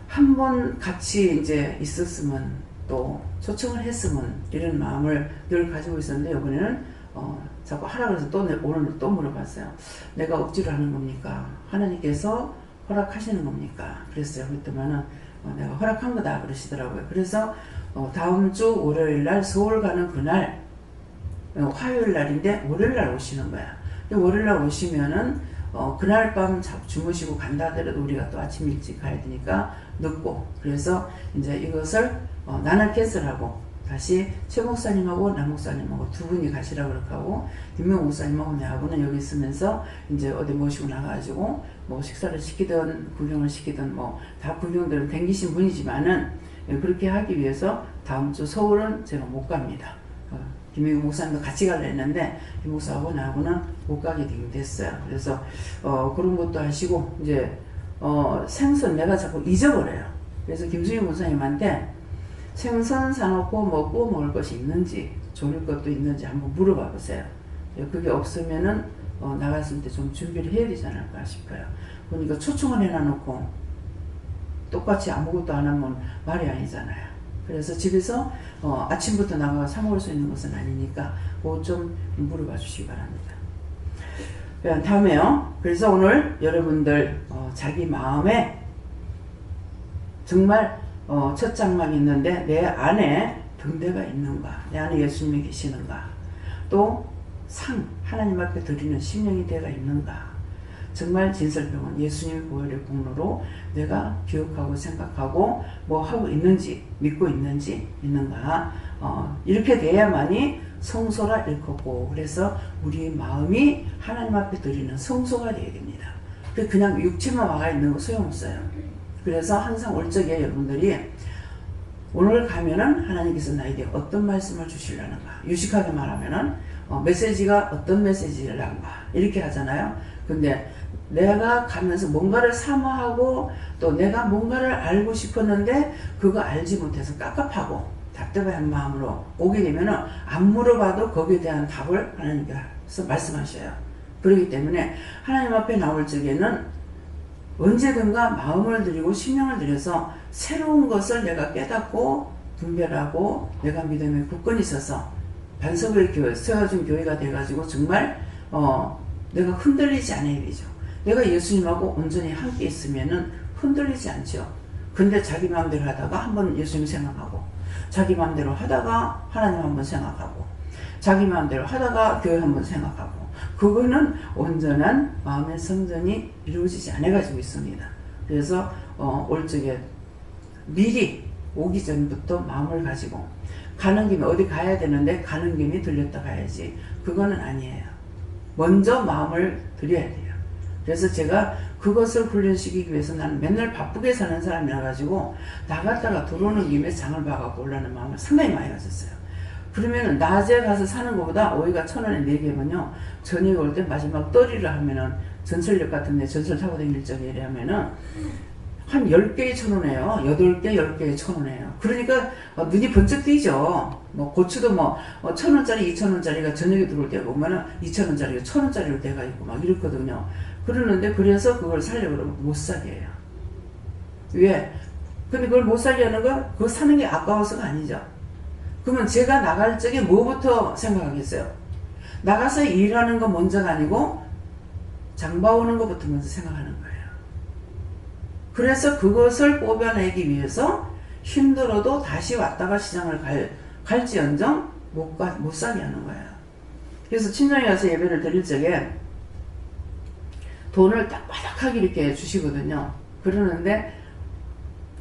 한 번 같이 이제 있었으면 또 초청을 했으면 이런 마음을 늘 가지고 있었는데 이번에는 자꾸 하라 그래서 또 오늘 또 물어봤어요. 내가 억지로 하는 겁니까? 하나님께서 허락하시는 겁니까? 그랬어요. 그랬더니는 내가 허락한 거다 그러시더라고요. 그래서 다음 주 월요일 날 서울 가는 그날 화요일 날인데 월요일 날 오시는 거야. 월요일 날 오시면은 그날 밤 주무시고 간다 하더라도 우리가 또 아침 일찍 가야 되니까 늦고 그래서 이제 이것을 나는 캔슬하고 다시 최 목사님하고 남 목사님하고 두 분이 가시라고 그렇게 하고 김명 목사님하고 내하고는 여기 있으면서 이제 어디 모시고 나가가지고 뭐 식사를 시키든 구경을 시키든 뭐 다 구경들은 댕기신 분이지만은 그렇게 하기 위해서 다음 주 서울은 제가 못 갑니다. 김명우 목사님도 같이 가려 했는데 김 목사하고 나하고는 못 가게 됐어요. 그래서 그런 것도 하시고 이제 생선 내가 자꾸 잊어버려요. 그래서 김수희 목사님한테 생선 사놓고 먹고 먹을 것이 있는지 조릴 것도 있는지 한번 물어봐 보세요. 그게 없으면은 나갔을 때 좀 준비를 해야 되지 않을까 싶어요. 그러니까 초청을 해놔놓고 똑같이 아무것도 안 하면 말이 아니잖아요. 그래서 집에서 아침부터 나가 사 먹을 수 있는 것은 아니니까 그거 좀 물어봐 주시기 바랍니다. 다음에요. 그래서 오늘 여러분들 자기 마음에 정말 첫 장막이 있는데 내 안에 등대가 있는가, 내 안에 예수님이 계시는가, 또 하나님 앞에 드리는 심령이 내가 있는가, 정말 진설병은 예수님의 보혈의 공로로 내가 기억하고 생각하고 뭐 하고 있는지 믿고 있는가 이렇게 돼야만이 성소라 일컫고 그래서 우리 마음이 하나님 앞에 드리는 성소가 되어야 됩니다. 그냥 육체만 와가 있는 거 소용없어요. 그래서 항상 올 적에 여러분들이 오늘 가면은 하나님께서 나에게 어떤 말씀을 주시려는가, 유식하게 말하면은 메시지가 어떤 메시지를란가 이렇게 하잖아요. 근데 내가 가면서 뭔가를 사모하고 또 내가 뭔가를 알고 싶었는데 그거 알지 못해서 깝깝하고 답답한 마음으로 오게 되면은 안 물어봐도 거기에 대한 답을 하나님께서 말씀하셔요. 그렇기 때문에 하나님 앞에 나올 적에는 언제든가 마음을 들이고 심령을 들여서 새로운 것을 내가 깨닫고 분별하고 내가 믿음에 굳건히 서서 반석의 교회, 세워진 교회가 돼가지고 정말 내가 흔들리지 않아야 되죠. 내가 예수님하고 온전히 함께 있으면은 흔들리지 않죠. 근데 자기 마음대로 하다가 한번 예수님 생각하고 자기 마음대로 하다가 하나님 한번 생각하고 자기 마음대로 하다가 교회 한번 생각하고 그거는 온전한 마음의 성전이 이루어지지 않아가지고 있습니다. 그래서 올 적에 미리 오기 전부터 마음을 가지고 가는 김에 어디 가야 되는데 가는 김에 들렸다 가야지 그거는 아니에요. 먼저 마음을 드려야 돼요. 그래서 제가 그것을 훈련시키기 위해서 나는 맨날 바쁘게 사는 사람이라 가지고 나갔다가 들어오는 김에 장을 봐갖고 올라는 마음을 상당히 많이 가졌어요. 그러면 낮에 가서 사는 것보다 오이가 1,000원에 4개면요 저녁에 올 때 마지막 떨이를 하면은 전철역 같은데 전철 타고 다닐 적에 이러면은 한 10개에 1,000원이에요. 8개, 10개에 1,000원이에요. 그러니까 눈이 번쩍 뜨이죠. 뭐 고추도 뭐 1,000원짜리, 2,000원짜리가 저녁에 들어올 때가 오면은 2,000원짜리가 1,000원짜리로 돼가 있고 막 이렇거든요. 그러는데 그래서 그걸 사려고 그러면 못 사게 해요. 왜? 근데 그걸 못 사게 하는 건 그거 사는 게 아까워서가 아니죠. 그러면 제가 나갈 적에 뭐부터 생각하겠어요? 나가서 일하는 거 먼저가 아니고 장 봐오는 것부터 먼저 생각하는 거예요. 그래서 그것을 뽑아내기 위해서 힘들어도 다시 왔다가 시장을 갈지언정 못 사게 하는 거예요. 그래서 친정에 가서 예배를 드릴 적에 돈을 딱 바닥하게 이렇게 주시거든요. 그러는데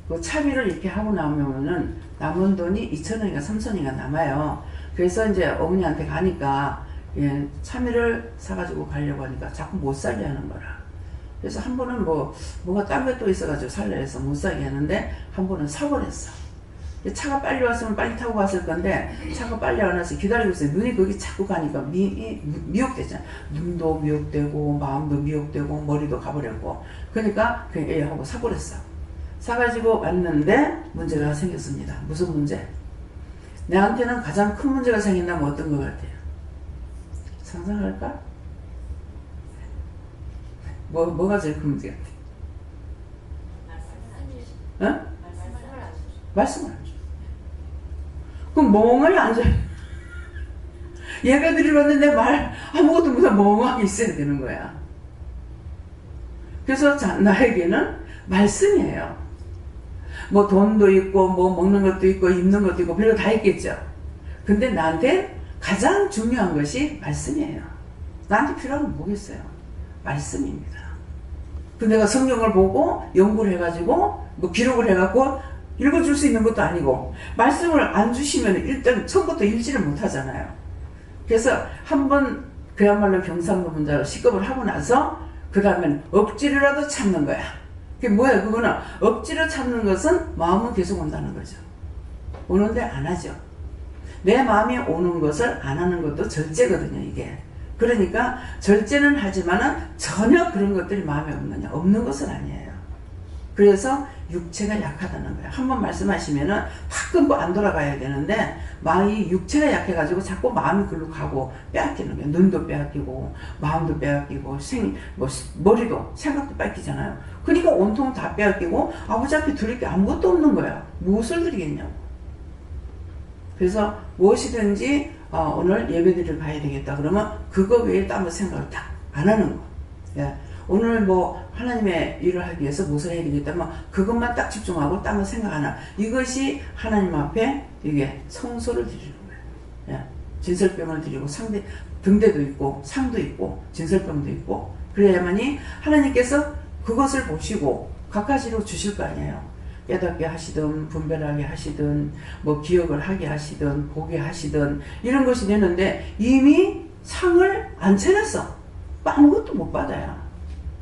그 차비를 이렇게 하고 나면은 남은 돈이 2,000원인가 3,000원인가 남아요. 그래서 이제 어머니한테 가니까 예, 참외를 사가지고 가려고 하니까 자꾸 못 사게 하는 거라. 그래서 한 번은 뭐가 딴 게 또 있어가지고 살려 해서 못 사게 하는데 한 번은 사버렸어. 차가 빨리 왔으면 빨리 타고 갔을 건데 차가 빨리 안 와서 기다리고 있어요. 눈이 거기 자꾸 가니까 미혹되잖아. 눈도 미혹되고 마음도 미혹되고 머리도 가버렸고 그러니까 그냥 예 하고 사버렸어. 사가지고 왔는데 문제가 생겼습니다. 무슨 문제? 내한테는 가장 큰 문제가 생긴다면 어떤 것 같아요? 상상할까? 뭐가 제일 큰 문제 같아? 어? 말씀을 안 줘. 그럼 멍하니 앉아요. 예배 드리러 왔는데 말 아무것도 못하고 멍하게 있어야 되는 거야. 그래서 나에게는 말씀이에요. 뭐 돈도 있고 뭐 먹는 것도 있고 입는 것도 있고 별거 다 있겠죠. 근데 나한테 가장 중요한 것이 말씀이에요. 나한테 필요한 건 뭐겠어요? 말씀입니다. 그 내가 성경을 보고 연구를 해가지고 뭐 기록을 해갖고 읽어줄 수 있는 것도 아니고 말씀을 안 주시면 일단 처음부터 읽지를 못하잖아요. 그래서 한번 그야말로 경상도문자로 시급을 하고 나서 그 다음엔 억지로라도 참는 거야. 그게 뭐야? 그거는 억지로 참는 것은 마음은 계속 온다는 거죠. 오는데 안 하죠. 내 마음이 오는 것을 안 하는 것도 절제거든요, 이게. 그러니까 절제는 하지만은 전혀 그런 것들이 마음에 없느냐? 없는 것은 아니에요. 그래서 육체가 약하다는 거예요. 한번 말씀하시면은 확 끊고 안 돌아가야 되는데 마음이 육체가 약해가지고 자꾸 마음이 글로 가고 빼앗기는 거예요. 눈도 빼앗기고 마음도 빼앗기고 머리도 생각도 뺏기잖아요. 그러니까 온통 다 빼앗기고 아버지 앞에 드릴 게 아무것도 없는 거야. 무엇을 드리겠냐고. 그래서 무엇이든지 오늘 예배드리러 가야 되겠다 그러면 그거 외에 딴 생각을 다 안 하는 거. 예. 오늘 뭐 하나님의 일을 하기 위해서 무엇을 해야 되겠다면 그것만 딱 집중하고 딴 거 생각 안 하나. 이것이 하나님 앞에 이게 성소를 드리는 거예요. 예. 진설병을 드리고 등대도 있고 상도 있고 진설병도 있고 그래야만이 하나님께서 그것을 보시고 각가지로 주실 거 아니에요. 깨닫게 하시든 분별하게 하시든 뭐 기억을 하게 하시든 보게 하시든 이런 것이 되는데 이미 상을 안 차렸어. 아무것도 못 받아요.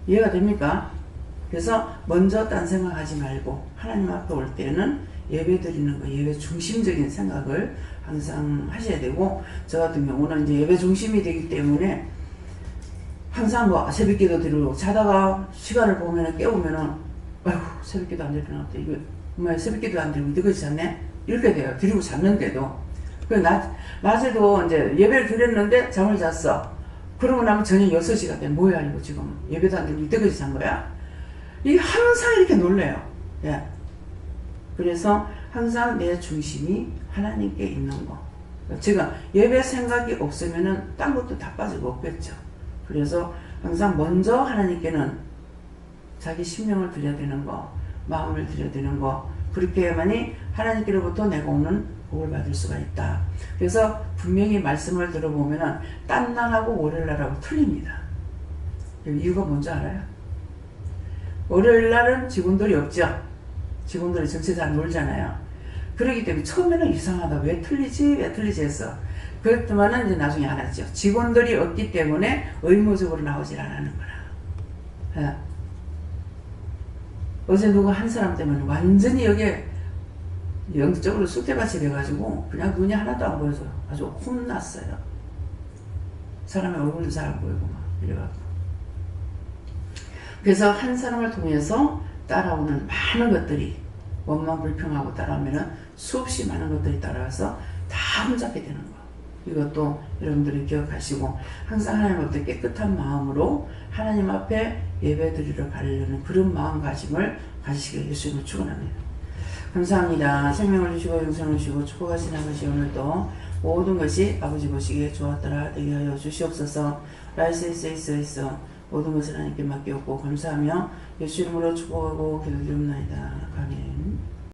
이해가 됩니까? 그래서 먼저 딴 생각하지 말고 하나님 앞에 올 때는 예배 드리는 거, 예배 중심적인 생각을 항상 하셔야 되고 저 같은 경우는 이제 예배 중심이 되기 때문에 항상 뭐 새벽기도 드리고 자다가 시간을 보면 깨우면은 아이고 새벽기도 안 드리나 이거 엄마 새벽기도 안 드리고 이거지 잤네 이렇게 돼요. 드리고 잤는데도 그 낮에도 이제 예배를 드렸는데 잠을 잤어. 그러고 나면 저녁 6시가 돼. 뭐야 이거 지금 예배도 안 드리고 이때까지 잔 거야? 이게 항상 이렇게 놀래요. 예. 그래서 항상 내 중심이 하나님께 있는 거. 제가 예배 생각이 없으면은 딴 것도 다 빠지고 없겠죠. 그래서 항상 먼저 하나님께는 자기 심령을 드려야 되는 거, 마음을 드려야 되는 거, 그렇게 해야만이 하나님께로부터 내가 오는 복을 받을 수가 있다. 그래서 분명히 말씀을 들어보면은 딴 날하고 월요일날하고 틀립니다. 이유가 뭔지 알아요? 월요일날은 직원들이 없죠. 직원들이 전체 다 놀잖아요. 그러기 때문에 처음에는 이상하다. 왜 틀리지 했어. 그랬더만은 이제 나중에 알았죠. 직원들이 없기 때문에 의무적으로 나오질 않는 거라. 예. 어제 누가 한 사람 때문에 완전히 여기에 영적으로 쑥대밭이 돼가지고 그냥 눈이 하나도 안 보여서 아주 혼났어요. 사람의 얼굴도 잘 안 보이고 막 이래갖고. 그래서 한 사람을 통해서 따라오는 많은 것들이 원망 불평하고 따라오면은 수없이 많은 것들이 따라와서 다 흠잡게 되는 거. 이것도 여러분들이 기억하시고 항상 하나님 앞에 깨끗한 마음으로 하나님 앞에 예배드리러 가려는 그런 마음가짐을 가지시길 예수님을 축원합니다. 감사합니다. 생명을 주시고 영생을 주시고 축복하시는 것이 오늘도 모든 것이 아버지 보시기에 좋았더라 되게 하여 주시옵소서. 라이스에이스 모든 것을 하나님께 맡기옵고 감사하며 예수 이름으로 축복하고 기도드립니다. 아멘.